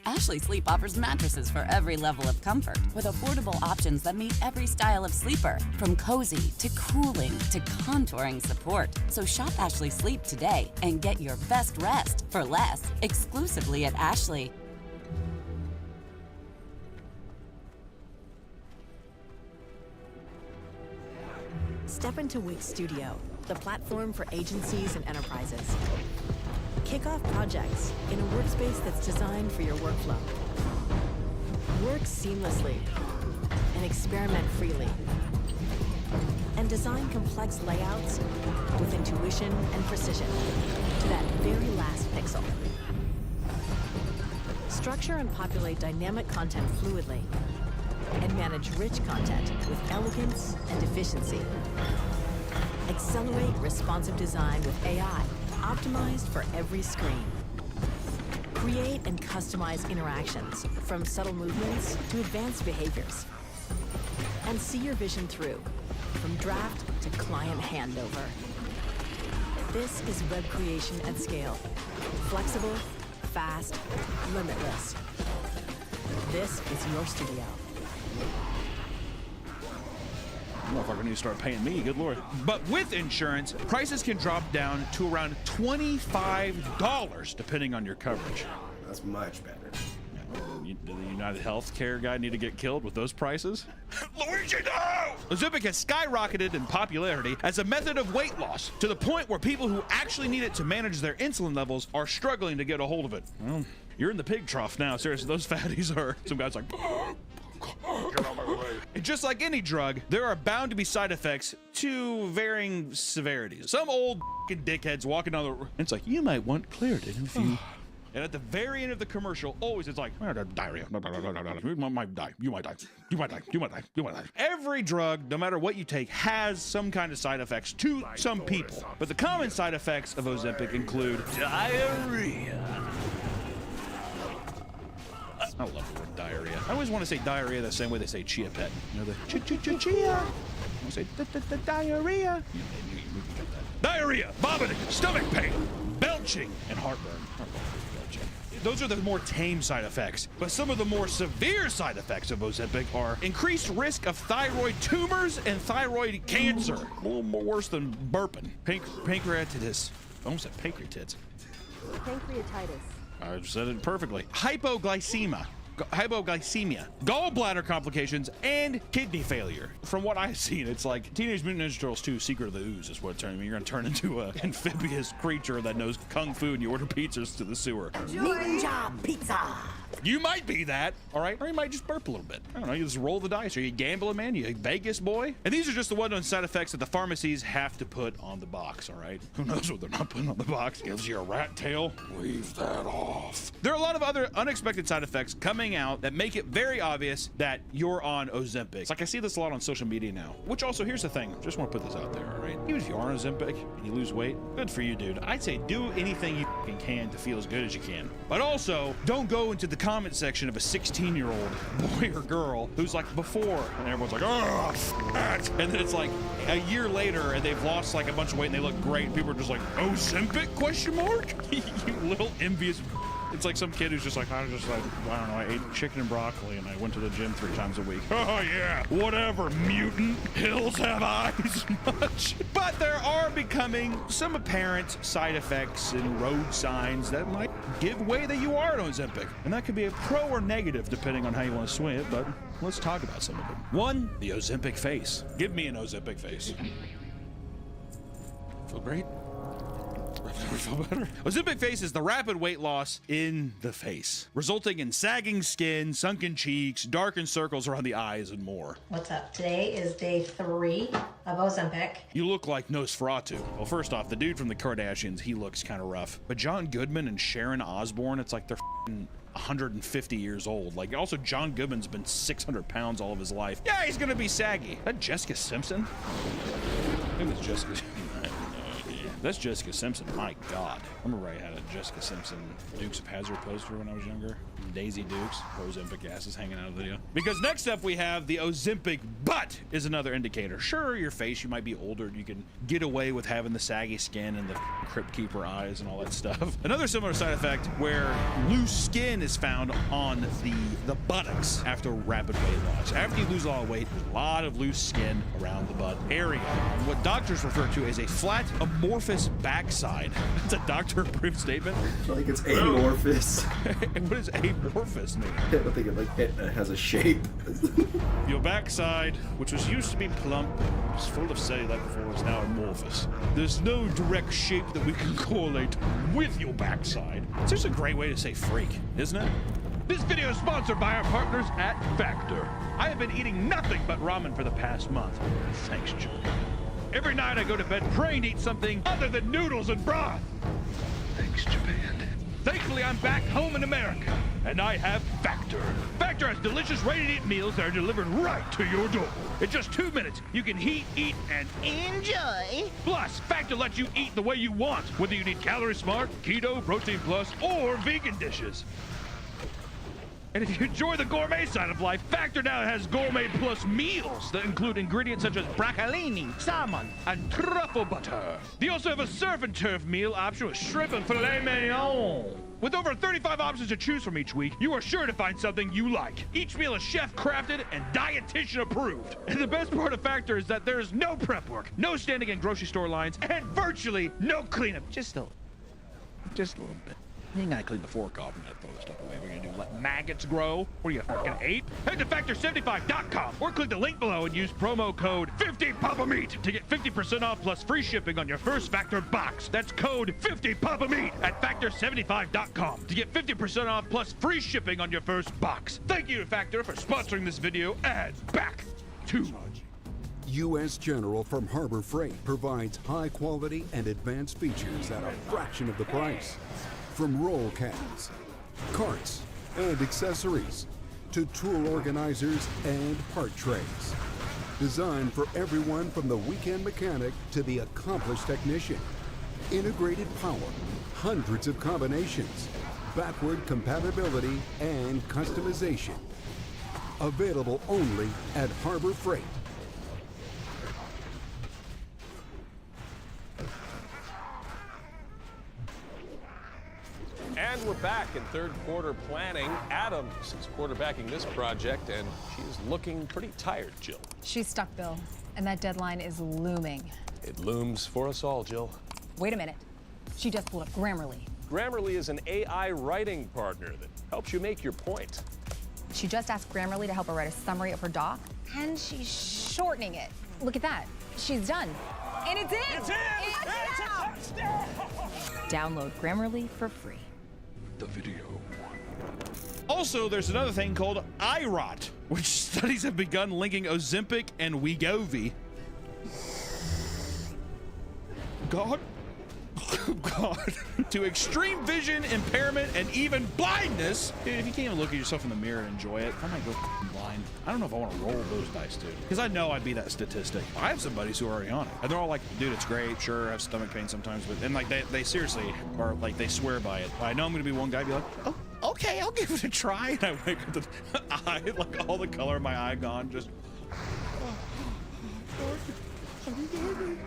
Ashley Sleep offers mattresses for every level of comfort, with affordable options that meet every style of sleeper, from cozy to cooling to contouring support. So shop Ashley Sleep today and get your best rest for less, exclusively at Ashley. Step into Wix Studio, the platform for agencies and enterprises. Kick off projects in a workspace that's designed for your workflow. Work seamlessly and experiment freely. And design complex layouts with intuition and precision to that very last pixel. Structure and populate dynamic content fluidly and manage rich content with elegance and efficiency. Accelerate responsive design with AI, optimized for every screen. Create and customize interactions, from subtle movements to advanced behaviors. And see your vision through, from draft to client handover. This is web creation at scale. Flexible, fast, limitless. This is your studio. Motherfucker need to start paying me, good Lord. But with insurance, prices can drop down to around $25 depending on your coverage. That's much better. Did the United Healthcare guy need to get killed with those prices? Luigi, no! Ozempic has skyrocketed in popularity as a method of weight loss to the point where people who actually need it to manage their insulin levels are struggling to get a hold of it. Well, you're in the pig trough now. Seriously, those fatties are, some guy's like, get out of my way. And just like any drug, there are bound to be side effects to varying severities. Some old dickheads walking down the road, it's like, you might want Claritin if you... And at the very end of the commercial, always it's like, diarrhea. You might die. You might die. You might die. You might die. You might die. Every drug, no matter what you take, has some kind of side effects to some people. But the common side effects of Ozempic include diarrhea. I love the word diarrhea. I always want to say diarrhea the same way they say chia pet. You know, the chia. I say diarrhea. Diarrhea, vomiting, stomach pain, belching, and heartburn. Those are the more tame side effects, but some of the more severe side effects of Ozempic are increased risk of thyroid tumors and thyroid cancer. A little more worse than burping. Pancreatitis. I almost said pancreatitis. Pancreatitis. I said it perfectly. Hypoglycemia. hypoglycemia, gallbladder complications, and kidney failure. From what I've seen, it's like Teenage Mutant Ninja Turtles 2: Secret of the Ooze is what it's turning. You're gonna turn into an amphibious creature that knows kung fu and you order pizzas to the sewer. Ninja pizza. You might be that, all right? Or you might just burp a little bit. I don't know, you just roll the dice. Are you gambling, man? You a Vegas boy? And these are just the well-known side effects that the pharmacies have to put on the box, all right? Who knows what they're not putting on the box? Gives you a rat tail? Leave that off. There are a lot of other unexpected side effects coming out that make it very obvious that you're on Ozempic. It's like I see this a lot on social media now, which also, here's the thing, just want to put this out there, all right? Even if you are on Ozempic and you lose weight, good for you, dude. I'd say do anything you can to feel as good as you can. But also, don't go into the comment section of a 16-year-old boy or girl who's like before, and everyone's like, oh, fat. And then it's like a year later and they've lost like a bunch of weight and they look great. People are just like, Ozempic, question mark? You little envious. It's like some kid who's just like, I don't know, I ate chicken and broccoli and I went to the gym 3 times a week. Oh yeah, whatever, mutant. Hills have eyes much. But there are becoming some apparent side effects and road signs that might give way that you are on Ozempic. And that could be a pro or negative depending on how you want to swing it, but let's talk about some of them. 1, the Ozempic face. Give me an Ozempic face. Feel great? Feel better. Ozempic face is the rapid weight loss in the face, resulting in sagging skin, sunken cheeks, darkened circles around the eyes, and more. What's up? Today is day 3 of Ozempic. You look like Nosferatu. Well, first off, the dude from the Kardashians, he looks kind of rough. But John Goodman and Sharon Osbourne, it's like they're 150 years old. Like, also, John Goodman's been 600 pounds all of his life. Yeah, he's gonna be saggy. Is that Jessica Simpson? I think it's Jessica. That's Jessica Simpson. My God. I remember I had a Jessica Simpson Dukes of Hazzard poster when I was younger. Daisy Dukes. Ozempic ass is hanging out of the video. Because next up we have the Ozempic butt is another indicator. Sure, your face, you might be older. You can get away with having the saggy skin and the Crypt Keeper eyes and all that stuff. Another similar side effect where loose skin is found on the buttocks after rapid weight loss. After you lose a lot of weight, there's a lot of loose skin around the butt area. What doctors refer to as a flat, amorphous backside. That's a doctor-approved statement. Like it's amorphous. What does amorphous mean? I don't think it has a shape. Your backside, which was used to be plump, was full of cellulite before, is now amorphous. There's no direct shape that we can correlate with your backside. It's just a great way to say freak, isn't it? This video is sponsored by our partners at Factor. I have been eating nothing but ramen for the past month. Thanks, Joe. Every night I go to bed praying to eat something other than noodles and broth. Thanks, Japan. Thankfully, I'm back home in America, and I have Factor. Factor has delicious, ready-to-eat meals that are delivered right to your door. In just 2 minutes, you can heat, eat, and enjoy. Plus, Factor lets you eat the way you want, whether you need Calorie Smart, Keto, Protein Plus, or vegan dishes. And if you enjoy the gourmet side of life, Factor now has Gourmet Plus meals that include ingredients such as broccolini, salmon, and truffle butter. They also have a surf and turf meal option with shrimp and filet mignon. With over 35 options to choose from each week, you are sure to find something you like. Each meal is chef-crafted and dietitian approved. And the best part of Factor is that there is no prep work, no standing in grocery store lines, and virtually no cleanup. Just a little bit. You ain't gotta clean the fork off and throw the stuff away. We're gonna do let maggots grow. What are you, a fucking ape? Head to Factor75.com or click the link below and use promo code 50PAPAMEAT to get 50% off plus free shipping on your first Factor box. That's code 50PAPAMEAT at Factor75.com to get 50% off plus free shipping on your first box. Thank you to Factor for sponsoring this video, and back to U.S. General from Harbor Freight provides high quality and advanced features at a fraction of the price. From roll cabs, carts, and accessories, to tool organizers and part trays. Designed for everyone from the weekend mechanic to the accomplished technician. Integrated power, hundreds of combinations, backward compatibility, and customization. Available only at Harbor Freight. And we're back in third quarter planning. Adams is quarterbacking this project, and she's looking pretty tired, Jill. She's stuck, Bill, and that deadline is looming. It looms for us all, Jill. Wait a minute. She just pulled up Grammarly. Grammarly is an AI writing partner that helps you make your point. She just asked Grammarly to help her write a summary of her doc, and she's shortening it. Look at that. She's done. And it's in! It's in! It's a touchdown! Download Grammarly for free. The video. Also, there's another thing called iRot, which studies have begun linking Ozempic and Wegovy. God, to extreme vision impairment and even blindness. Dude, if you can't even look at yourself in the mirror and enjoy it, I might go blind. I don't know if I want to roll those dice, dude, because I know I'd be that statistic. I have some buddies who are already on it, and they're all like, dude, it's great, sure, I have stomach pain sometimes, but and like they seriously are like, they swear by it. I know I'm gonna be one guy be like, oh, okay, I'll give it a try, and I wake up with the eye, like all the color of my eye gone, just.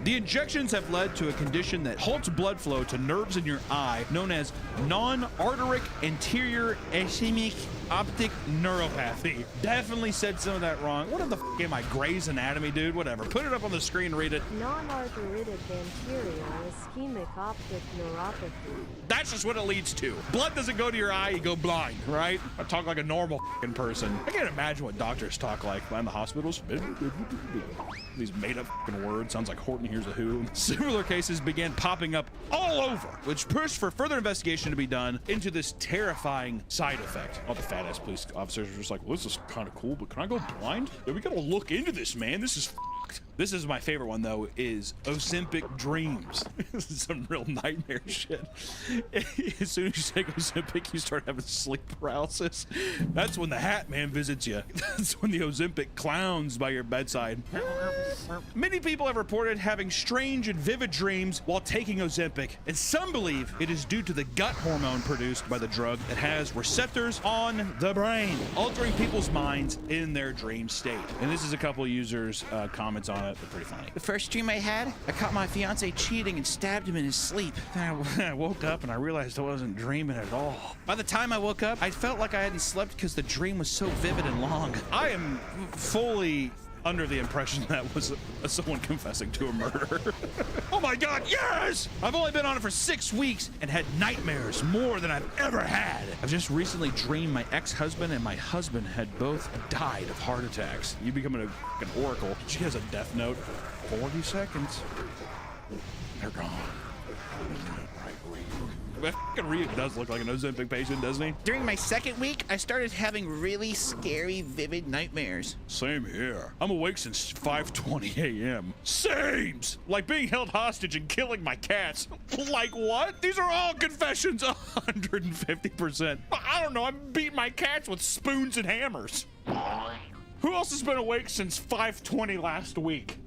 The injections have led to a condition that halts blood flow to nerves in your eye, known as non-arteric anterior ischemic optic neuropathy. Definitely said some of that wrong. What the f am I, Grey's Anatomy, dude? Whatever. Put it up on the screen and read it. Non-arteritic anterior ischemic optic neuropathy. That's just what it leads to. Blood doesn't go to your eye, you go blind, right? I talk like a normal f***ing person. I can't imagine what doctors talk like in the hospitals. These made-up f***ing words. Sounds like Horton Hears a Who. Similar cases began popping up all over, which pushed for further investigation to be done into this terrifying side effect. All the fat-ass police officers are just like, well, this is kind of cool, but can I go blind? Yeah, we gotta look into this, man. This is f***ed. This is my favorite one, though, is Ozempic dreams. This is some real nightmare shit. As soon as you take Ozempic, you start having sleep paralysis. That's when the Hat Man visits you. That's when the Ozempic clowns by your bedside. Many people have reported having strange and vivid dreams while taking Ozempic, and some believe it is due to the gut hormone produced by the drug that has receptors on the brain, altering people's minds in their dream state. And this is a couple of users' comments on it. They're pretty funny. The first dream I had, I caught my fiance cheating and stabbed him in his sleep. Then I woke up and I realized I wasn't dreaming at all. By the time I woke up, I felt like I hadn't slept because the dream was so vivid and long. I am fully under the impression that was someone confessing to a murder. Oh my God, yes! I've only been on it for 6 weeks and had nightmares more than I've ever had. I've just recently dreamed my ex-husband and my husband had both died of heart attacks. You becoming a fucking oracle. She has a death note. 40 seconds. They're gone. Fucking Ryuk does look like an Ozempic patient, doesn't he? During my second week, I started having really scary, vivid nightmares. Same here. I'm awake since 5:20 a.m. Sames! Like being held hostage and killing my cats. Like what? These are all confessions. 150%. I don't know. I'm beating my cats with spoons and hammers. Who else has been awake since 5:20 last week?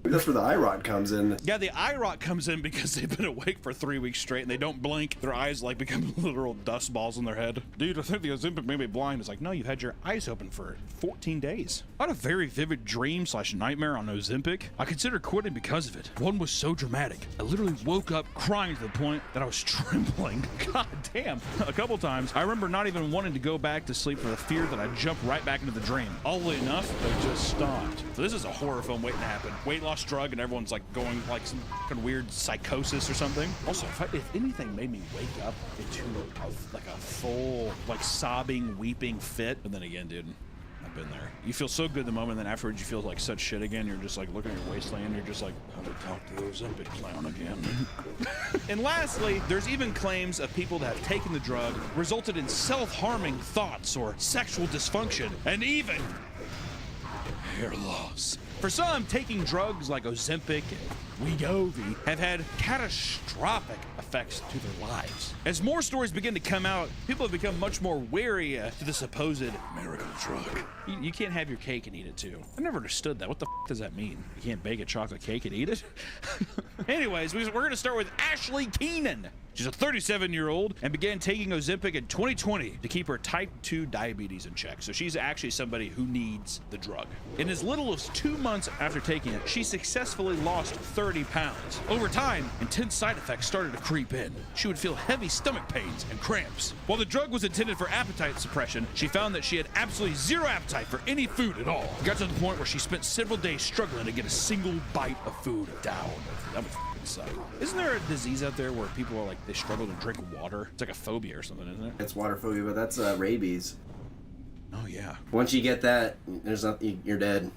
That's where the iRot comes in. Yeah, the iRot comes in because they've been awake for 3 weeks straight and they don't blink. Their eyes like become literal dust balls in their head. Dude, I think the Ozempic made me blind. It's like, no, you've had your eyes open for 14 days. I had a very vivid dream / nightmare on Ozempic. I considered quitting because of it. One was so dramatic. I literally woke up crying to the point that I was trembling. God damn. A couple times, I remember not even wanting to go back to sleep for the fear that I'd jump right back into the dream. Oddly enough, they just stopped. So this is a horror film waiting to happen. Weight loss drug and everyone's like going like some fucking weird psychosis or something. Also, if anything made me wake up into like a full like sobbing, weeping fit, but then again, dude, I've been there. You feel so good the moment, then afterwards you feel like such shit again. You're just like looking at your waistline. You're just like, how to talk to the Ozempic clown again. And lastly, there's even claims of people that have taken the drug resulted in self-harming thoughts or sexual dysfunction, and even hair loss. For some, taking drugs like Ozempic and Wegovy have had catastrophic effects to their lives. As more stories begin to come out, people have become much more wary to the supposed miracle drug. You can't have your cake and eat it too. I never understood that. What the f does that mean? You can't bake a chocolate cake and eat it? Anyways, we're going to start with Ashley Keenan. She's a 37-year-old and began taking Ozempic in 2020 to keep her type 2 diabetes in check. So she's actually somebody who needs the drug. In as little as 2 months after taking it, she successfully lost 30 pounds. Over time, intense side effects started to creep in. She would feel heavy stomach pains and cramps. While the drug was intended for appetite suppression, she found that she had absolutely zero appetite for any food at all. It got to the point where she spent several days struggling to get a single bite of food down. That would suck. Isn't there a disease out there where people are like, they struggle to drink water? It's like a phobia or something, isn't it? It's water phobia, but that's rabies. Oh yeah. Once you get that, there's nothing. You're dead.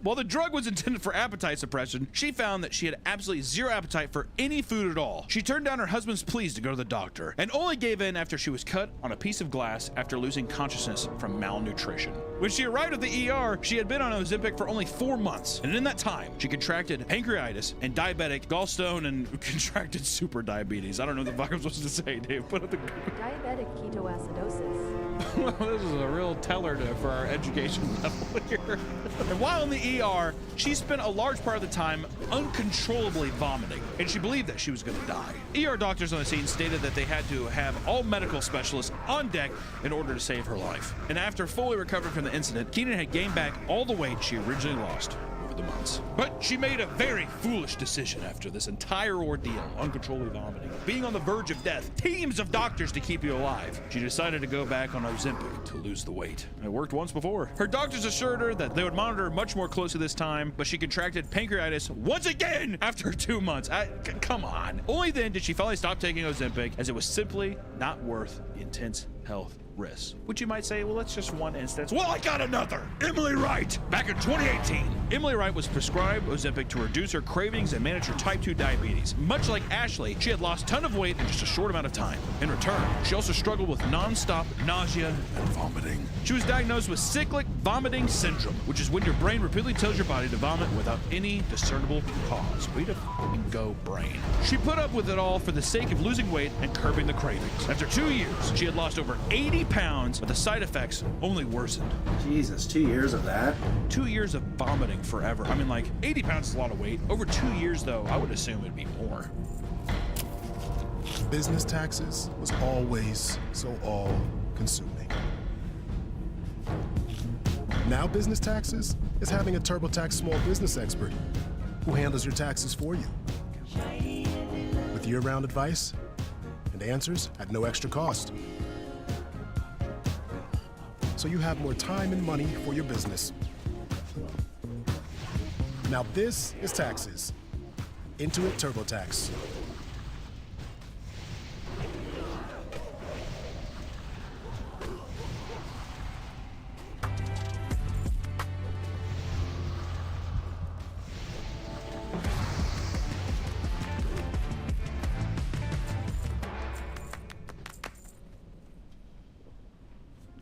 While the drug was intended for appetite suppression, she found that she had absolutely zero appetite for any food at all. She turned down her husband's pleas to go to the doctor and only gave in after she was cut on a piece of glass after losing consciousness from malnutrition. When she arrived at the ER, she had been on Ozempic for only 4 months, and in that time, she contracted pancreatitis and diabetic gallstone and contracted super diabetes. I don't know what the fuck I'm supposed to say, Dave. Put up the Diabetic ketoacidosis. this is a real teller for our education level here. And while in the ER, she spent a large part of the time uncontrollably vomiting, and she believed that she was going to die. ER doctors on the scene stated that they had to have all medical specialists on deck in order to save her life. And after fully recovering from the incident, Keenan had gained back all the weight she originally lost over the months. But she made a very foolish decision after this entire ordeal, uncontrollably vomiting, being on the verge of death, teams of doctors to keep you alive. She decided to go back on Ozempic to lose the weight. It worked once before. Her doctors assured her that they would monitor her much more closely this time, but she contracted pancreatitis once again after 2 months. Come on. Only then did she finally stop taking Ozempic, as it was simply not worth the intense health risks. Which you might say, well, that's just one instance. Well, I got another. Emily Wright. Back in 2018, Emily Wright was prescribed Ozempic to reduce her cravings and manage her type 2 diabetes. Much like Ashley, she had lost a ton of weight in just a short amount of time. In return, she also struggled with non-stop nausea and vomiting. She was diagnosed with cyclic vomiting syndrome, which is when your brain repeatedly tells your body to vomit without any discernible cause. Way to fucking go, brain. She put up with it all for the sake of losing weight and curbing the cravings. After 2 years, she had lost over 80 pounds, but the side effects only worsened. Jesus, 2 years of that? 2 years of vomiting forever. I mean, like, 80 pounds is a lot of weight. Over 2 years, though, I would assume it'd be more. Business taxes was always so all-consuming. Now business taxes is having a TurboTax small business expert who handles your taxes for you. With year-round advice and answers at no extra cost. So you have more time and money for your business. Now this is taxes. Intuit TurboTax.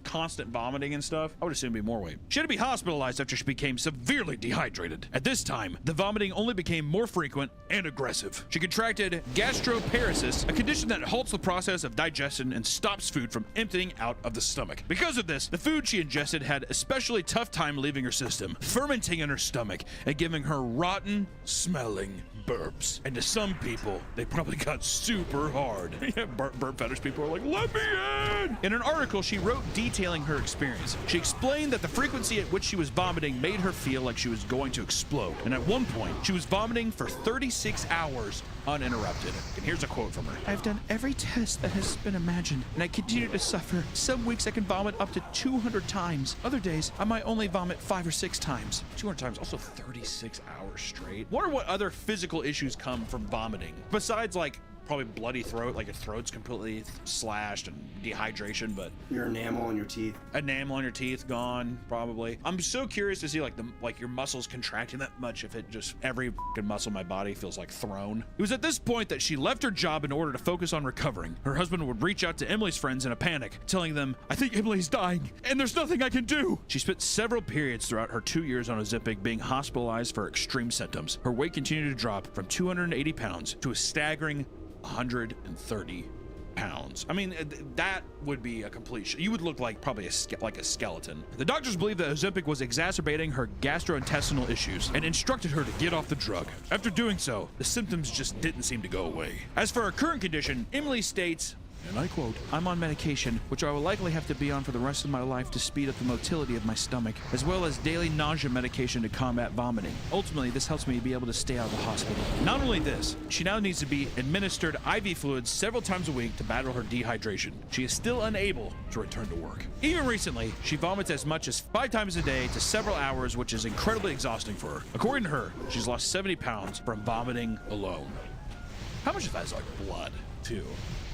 Constant vomiting and stuff, I would assume it'd be more weight. She had to be hospitalized after she became severely dehydrated. At this time, the vomiting only became more frequent and aggressive. She contracted gastroparesis, a condition that halts the process of digestion and stops food from emptying out of the stomach. Because of this, the food she ingested had an especially tough time leaving her system, fermenting in her stomach and giving her rotten smelling burps. And to some people, they probably got super hard. Yeah, burp fetish people are like, let me in! In an article, she wrote detailing her experience. She explained that the frequency at which she was vomiting made her feel like she was going to explode. And at one point, she was vomiting for 36 hours uninterrupted. And here's a quote from her. I've done every test that has been imagined, and I continue to suffer. Some weeks I can vomit up to 200 times. Other days, I might only vomit 5 or 6 times. 200 times, also 36 hours straight. Wonder what other physical issues come from vomiting, besides like probably bloody throat, like your throat's completely slashed and dehydration, but your enamel on your teeth. Enamel on your teeth gone, probably. I'm so curious to see like your muscles contracting that much, if it just every fucking muscle in my body feels like thrown. It was at this point that she left her job in order to focus on recovering. Her husband would reach out to Emily's friends in a panic, telling them, I think Emily's dying and there's nothing I can do. She spent several periods throughout her 2 years on Ozempic being hospitalized for extreme symptoms. Her weight continued to drop from 280 pounds to a staggering 130 pounds. I mean, that would be a complete you would look like probably like a skeleton. The doctors believed that Ozempic was exacerbating her gastrointestinal issues and instructed her to get off the drug. After doing so, the symptoms just didn't seem to go away. As for her current condition, Emily states, and I quote, I'm on medication, which I will likely have to be on for the rest of my life to speed up the motility of my stomach, as well as daily nausea medication to combat vomiting. Ultimately, this helps me be able to stay out of the hospital. Not only this, she now needs to be administered IV fluids several times a week to battle her dehydration. She is still unable to return to work. Even recently, she vomits as much as 5 times a day to several hours, which is incredibly exhausting for her. According to her, she's lost 70 pounds from vomiting alone. How much of that is like blood, too?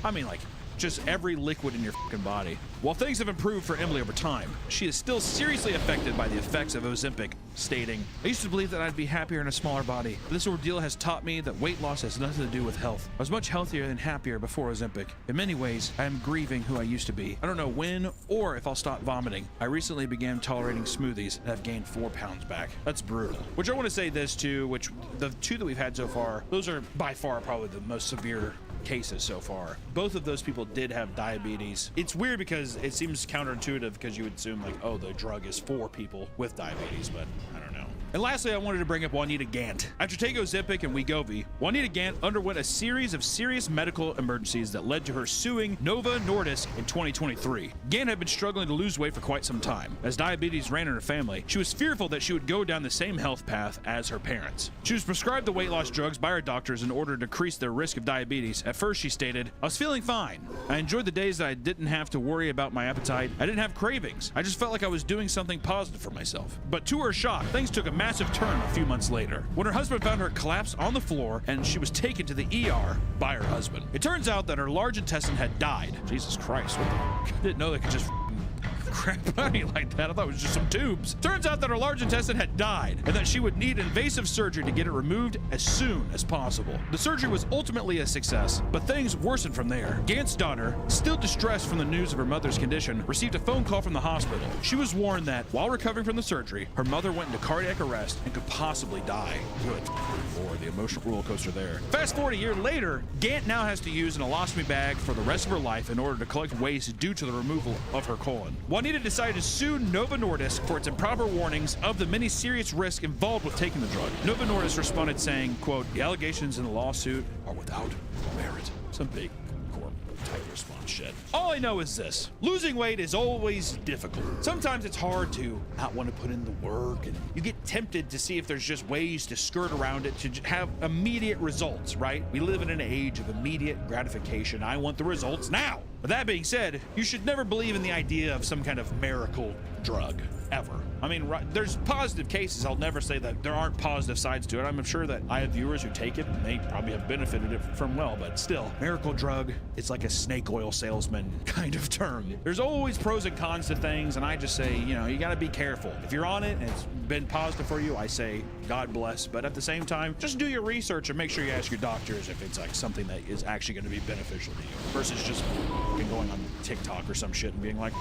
I mean, like, just every liquid in your fucking body. While things have improved for Emily over time, she is still seriously affected by the effects of Ozempic, stating, "I used to believe that I'd be happier in a smaller body, but this ordeal has taught me that weight loss has nothing to do with health. I was much healthier and happier before Ozempic. In many ways, I am grieving who I used to be. I don't know when or if I'll stop vomiting. I recently began tolerating smoothies and have gained 4 pounds back." That's brutal. Which I want to say this too, which the 2 that we've had so far, those are by far probably the most severe cases so far. Both of those people did have diabetes. It's weird because it seems counterintuitive because you would assume like, oh, the drug is for people with diabetes, but I don't know. And lastly, I wanted to bring up Juanita Gant. After taking Ozempic and Wegovy, Juanita Gant underwent a series of serious medical emergencies that led to her suing Novo Nordisk in 2023. Gant had been struggling to lose weight for quite some time. As diabetes ran in her family, she was fearful that she would go down the same health path as her parents. She was prescribed the weight loss drugs by her doctors in order to decrease their risk of diabetes. At first, she stated, "I was feeling fine. I enjoyed the days that I didn't have to worry about my appetite. I didn't have cravings. I just felt like I was doing something positive for myself." But to her shock, things took a massive turn a few months later when her husband found her collapsed on the floor and she was taken to the ER by her husband. It turns out that her large intestine had died. Jesus Christ, what the f? Didn't know they could just crap out of you like that. I thought it was just some tubes. Turns out that her large intestine had died and that she would need invasive surgery to get it removed as soon as possible. The surgery was ultimately a success, but things worsened from there. Gant's daughter, still distressed from the news of her mother's condition, received a phone call from the hospital. She was warned that while recovering from the surgery, her mother went into cardiac arrest and could possibly die. Good Lord, the emotional roller coaster there. Fast forward a year later, Gant now has to use an ostomy bag for the rest of her life in order to collect waste due to the removal of her colon. Juanita decided to sue Novo Nordisk for its improper warnings of the many serious risks involved with taking the drug. Novo Nordisk responded saying, quote, "The allegations in the lawsuit are without merit." Some big corp type response shit. All I know is this: losing weight is always difficult. Sometimes it's hard to not want to put in the work, and you get tempted to see if there's just ways to skirt around it to have immediate results, right? We live in an age of immediate gratification. I want the results now. But that being said, you should never believe in the idea of some kind of miracle drug, ever. I mean, there's positive cases. I'll never say that there aren't positive sides to it. I'm sure that I have viewers who take it and they probably have benefited it from well, but still, miracle drug, it's like a snake oil salesman kind of term. There's always pros and cons to things, and I just say, you know, you gotta be careful. If you're on it and it's been positive for you, I say God bless, but at the same time, just do your research and make sure you ask your doctors if it's like something that is actually going to be beneficial to you versus just going on TikTok or some shit and being like,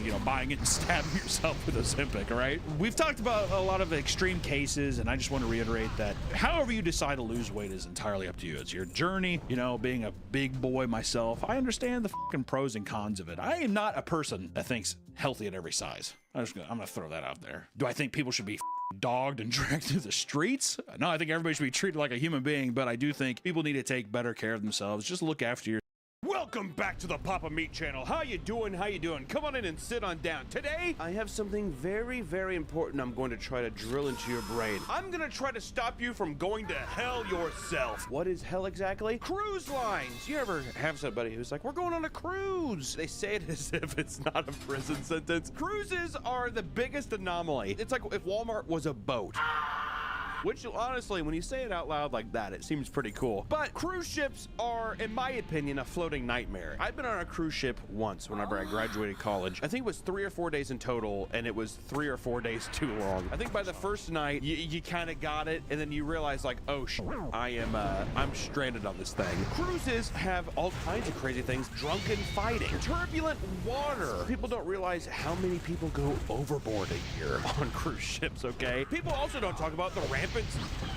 you know, buying it and stabbing yourself with Ozempic, all right? We've talked about a lot of extreme cases, and I just want to reiterate that however you decide to lose weight is entirely up to you. It's your journey. You know, being a big boy myself, I understand the fucking pros and cons of it. I am not a person that thinks healthy at every size. I'm gonna throw that out there. Do I think people should be dogged and dragged through the streets? No, I think everybody should be treated like a human being, but I do think people need to take better care of themselves. Just look after your. Welcome back to the Papa Meat channel. How you doing? How you doing? Come on in and sit on down. Today, I have something very, very important I'm going to try to drill into your brain. I'm going to try to stop you from going to hell yourself. What is hell exactly? Cruise lines. You ever have somebody who's like, we're going on a cruise? They say it as if it's not a prison sentence. Cruises are the biggest anomaly. It's like if Walmart was a boat. Which, honestly, when you say it out loud like that, it seems pretty cool. But cruise ships are, in my opinion, a floating nightmare. I've been on a cruise ship once whenever I graduated college. I think it was 3 or 4 days in total, and it was 3 or 4 days too long. I think by the first night, you kind of got it, and then you realize, like, oh, I'm stranded on this thing. Cruises have all kinds of crazy things. Drunken fighting, turbulent water. People don't realize how many people go overboard a year on cruise ships, okay? People also don't talk about the rampant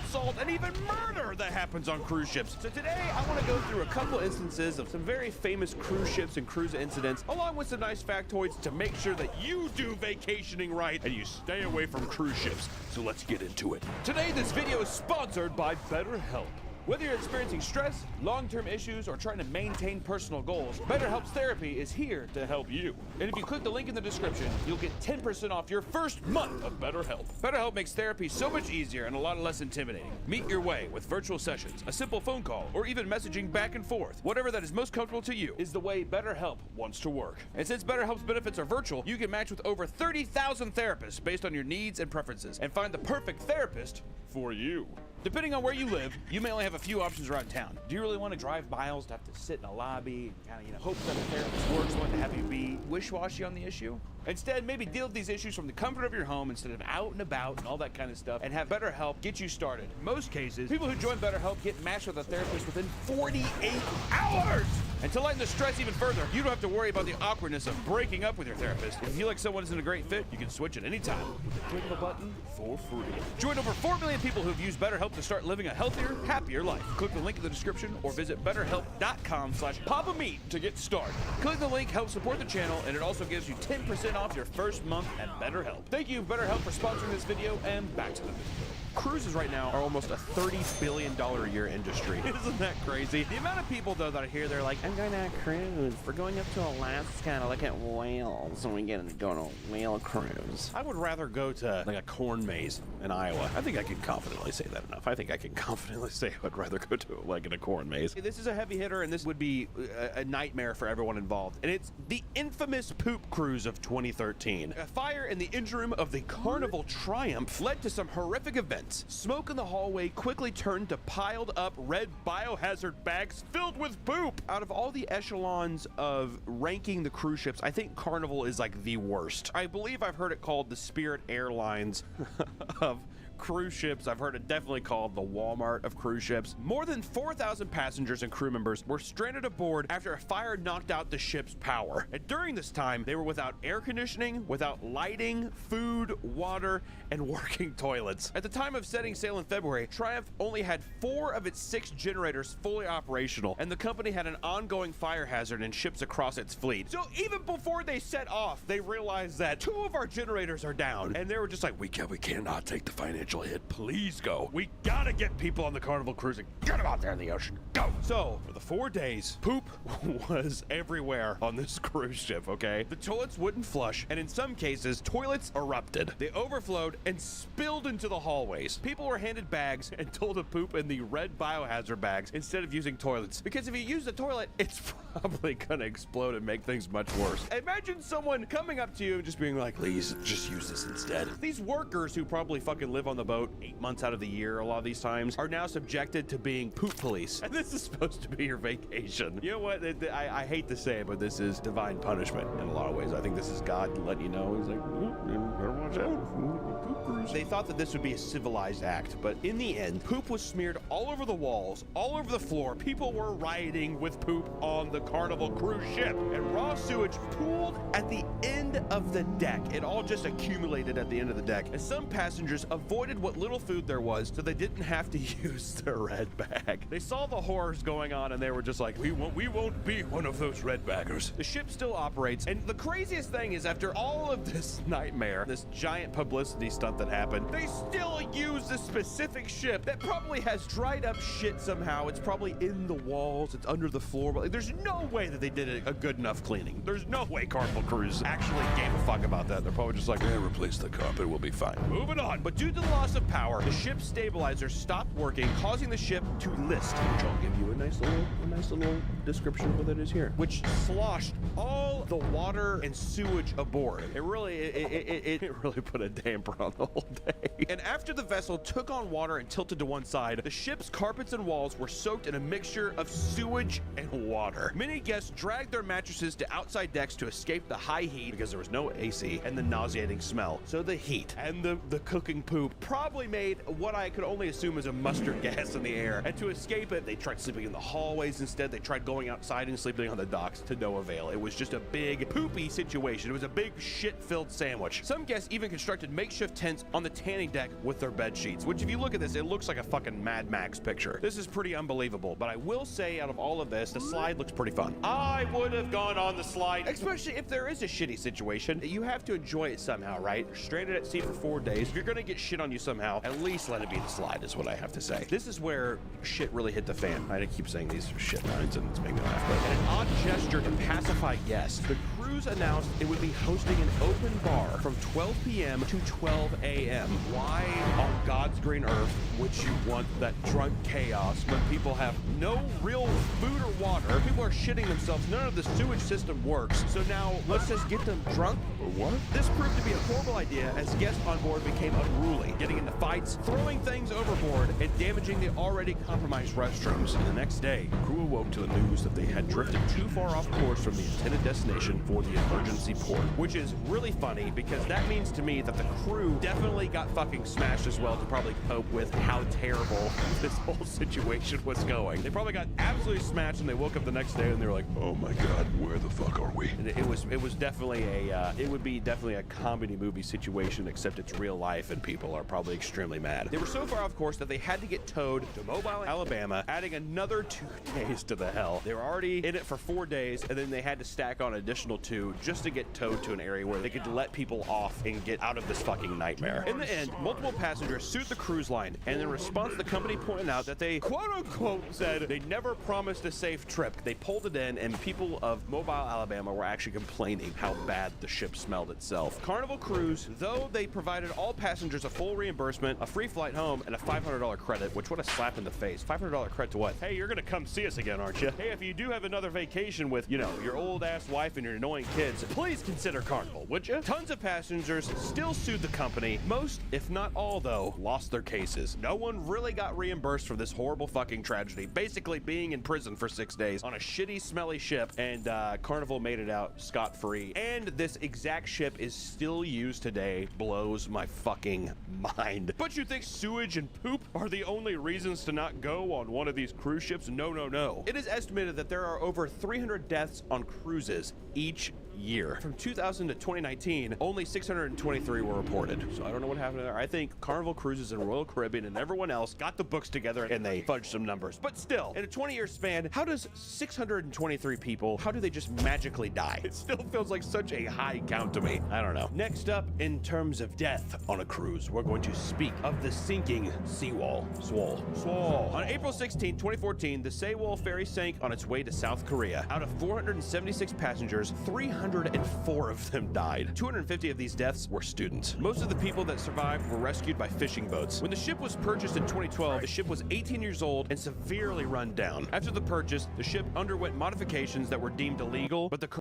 assault and even murder that happens on cruise ships. So today I want to go through a couple instances of some very famous cruise ships and cruise incidents, along with some nice factoids to make sure that you do vacationing right and you stay away from cruise ships. So let's get into it. Today this video is sponsored by BetterHelp. Whether you're experiencing stress, long-term issues, or trying to maintain personal goals, BetterHelp's therapy is here to help you. And if you click the link in the description, you'll get 10% off your first month of BetterHelp. BetterHelp makes therapy so much easier and a lot less intimidating. Meet your way with virtual sessions, a simple phone call, or even messaging back and forth. Whatever that is most comfortable to you is the way BetterHelp wants to work. And since BetterHelp's benefits are virtual, you can match with over 30,000 therapists based on your needs and preferences and find the perfect therapist for you. Depending on where you live, you may only have a few options around town. Do you really want to drive miles to have to sit in a lobby and kind of, hope that a therapist works one to have you be wish-washy on the issue? Instead, maybe deal with these issues from the comfort of your home instead of out and about and all that kind of stuff, and have BetterHelp get you started. In most cases, people who join BetterHelp get matched with a therapist within 48 hours! And to lighten the stress even further, you don't have to worry about the awkwardness of breaking up with your therapist. If you feel like someone isn't a great fit, you can switch at any time with the click of a button for free. Join over 4 million people who've used BetterHelp to start living a healthier, happier life. Click the link in the description or visit betterhelp.com/papameat to get started. Click the link helps support the channel, and it also gives you 10% off your first month at BetterHelp. Thank you, BetterHelp, for sponsoring this video, and back to the video. Cruises right now are almost a $30 billion a year industry. Isn't that crazy? The amount of people, though, that I hear, they're like, I'm going to cruise. We're going up to Alaska to look at whales, and we get to go on a whale cruise. I would rather go to, like, a corn maze in Iowa. I think I can confidently say that enough. I think I can confidently say I would rather go to, like, in a corn maze. This is a heavy hitter, and this would be a nightmare for everyone involved. And it's the infamous poop cruise of 2013. A fire in the engine room of the Carnival Triumph led to some horrific events. Smoke in the hallway quickly turned to piled up red biohazard bags filled with poop. Out of all the echelons of ranking the cruise ships, I think Carnival is like the worst. I believe I've heard it called the Spirit Airlines of cruise ships. I've heard it definitely called the Walmart of cruise ships. More than 4,000 passengers and crew members were stranded aboard after a fire knocked out the ship's power. And during this time, they were without air conditioning, without lighting, food, water, and working toilets. At the time of setting sail in February, Triumph only had 4 of its 6 generators fully operational, and the company had an ongoing fire hazard in ships across its fleet. So even before they set off, they realized that 2 of our generators are down, and they were just like, we cannot take the financial hit. Please go. We gotta get people on the Carnival cruise and get them out there in the ocean. Go. So for the 4 days, poop was everywhere on this cruise ship, okay? The toilets wouldn't flush, and in some cases, toilets erupted. They overflowed and spilled into the hallways. People were handed bags and told to poop in the red biohazard bags instead of using toilets, because if you use the toilet, it's probably gonna explode and make things much worse. Imagine someone coming up to you and just being like, please just use this instead. These workers who probably fucking live on the boat 8 months out of the year a lot of these times are now subjected to being poop police, and this is supposed to be your vacation. You know what, I hate to say it, but this is divine punishment in a lot of ways. I think this is God letting you know. He's like, better watch out. Poop cruise. They thought that this would be a civilized act, but in the end, poop was smeared all over the walls, all over the floor. People were rioting with poop on the Carnival cruise ship, and raw sewage pooled at the end of the deck. It all just accumulated at the end of the deck, and some passengers avoided what little food there was so they didn't have to use the red bag. They saw the horrors going on, and they were just like, we won't be one of those red baggers. The ship still operates, and the craziest thing is, after all of this nightmare, this giant publicity stunt that happened, they still use this specific ship that probably has dried up shit somehow. It's probably in the walls, it's under the floor, but like, there's no way that they did a good enough cleaning. There's no way Carnival Cruise actually gave a fuck about that. They're probably just like, yeah, replace the carpet, we'll be fine. Moving on. But due to the loss of power, the ship's stabilizers stopped working, causing the ship to list, which I'll give you a nice little description of what it is here, which sloshed all the water and sewage aboard. It really put a damper on the whole day. And after the vessel took on water and tilted to one side, the ship's carpets and walls were soaked in a mixture of sewage and water. Many guests dragged their mattresses to outside decks to escape the high heat because there was no AC and the nauseating smell. So the heat and the cooking poop probably made what I could only assume is a mustard gas in the air. And to escape it, they tried sleeping in the hallways instead. They tried going outside and sleeping on the docks, to no avail. It was just a big poopy situation. It was a big shit-filled sandwich. Some guests even constructed makeshift tents on the tanning deck with their bed sheets, which if you look at this, it looks like a fucking Mad Max picture. This is pretty unbelievable, but I will say out of all of this, the slide looks pretty fun. I would have gone on the slide, especially if there is a shitty situation. You have to enjoy it somehow, right? You're stranded at sea for 4 days. If you're gonna get shit on you somehow, at least let it be the slide is what I have to say. This is where shit really hit the fan. I keep saying these shit lines and it's making me laugh, but in an odd gesture to pacify guests, the crew cruise announced it would be hosting an open bar from 12 p.m. to 12 a.m. Why on God's green earth would you want that drunk chaos when people have no real food or water? People are shitting themselves. None of the sewage system works. So now let's just get them drunk or what? This proved to be a horrible idea as guests on board became unruly, getting into fights, throwing things overboard, and damaging the already compromised restrooms. And the next day, the crew awoke to the news that they had drifted too far off course from the intended destination for the emergency port, which is really funny because that means to me that the crew definitely got fucking smashed as well to probably cope with how terrible this whole situation was going. They probably got absolutely smashed and they woke up the next day and they were like, oh my God, where the fuck are we? And it was definitely it would be definitely a comedy movie situation, except it's real life and people are probably extremely mad. They were so far off course that they had to get towed to Mobile, Alabama, adding another 2 days to the hell. They were already in it for 4 days, and then they had to stack on an additional 2 just to get towed to an area where they could let people off and get out of this fucking nightmare. In the end, multiple passengers sued the cruise line, and in response, the company pointed out that they quote-unquote said they never promised a safe trip. They pulled it in, and people of Mobile, Alabama were actually complaining how bad the ship smelled itself. Carnival Cruise, though they provided all passengers a full reimbursement, a free flight home, and a $500 credit, which what a slap in the face. $500 credit to what? Hey, you're gonna come see us again, aren't you? Hey, if you do have another vacation with, you know, your old ass wife and your annoying kids, please consider Carnival, would you? Tons of passengers still sued the company. Most, if not all though, lost their cases. No one really got reimbursed for this horrible fucking tragedy, basically being in prison for 6 days on a shitty, smelly ship, and Carnival made it out scot-free. And this exact ship is still used today. Blows my fucking mind. But you think sewage and poop are the only reasons to not go on one of these cruise ships? No, no, no. It is estimated that there are over 300 deaths on cruises each year. From 2000 to 2019, only 623 were reported. So I don't know what happened there. I think Carnival Cruises and Royal Caribbean and everyone else got the books together and they fudged some numbers. But still, in a 20-year span, how does 623 people, how do they just magically die? It still feels like such a high count to me. I don't know. Next up, in terms of death on a cruise, we're going to speak of the sinking seawall. Swole. On April 16, 2014, the Sewol ferry sank on its way to South Korea. Out of 476 passengers, 304 of them died. 250 of these deaths were students. Most of the people that survived were rescued by fishing boats. When the ship was purchased in 2012, the ship was 18 years old and severely run down. After the purchase, the ship underwent modifications that were deemed illegal, but the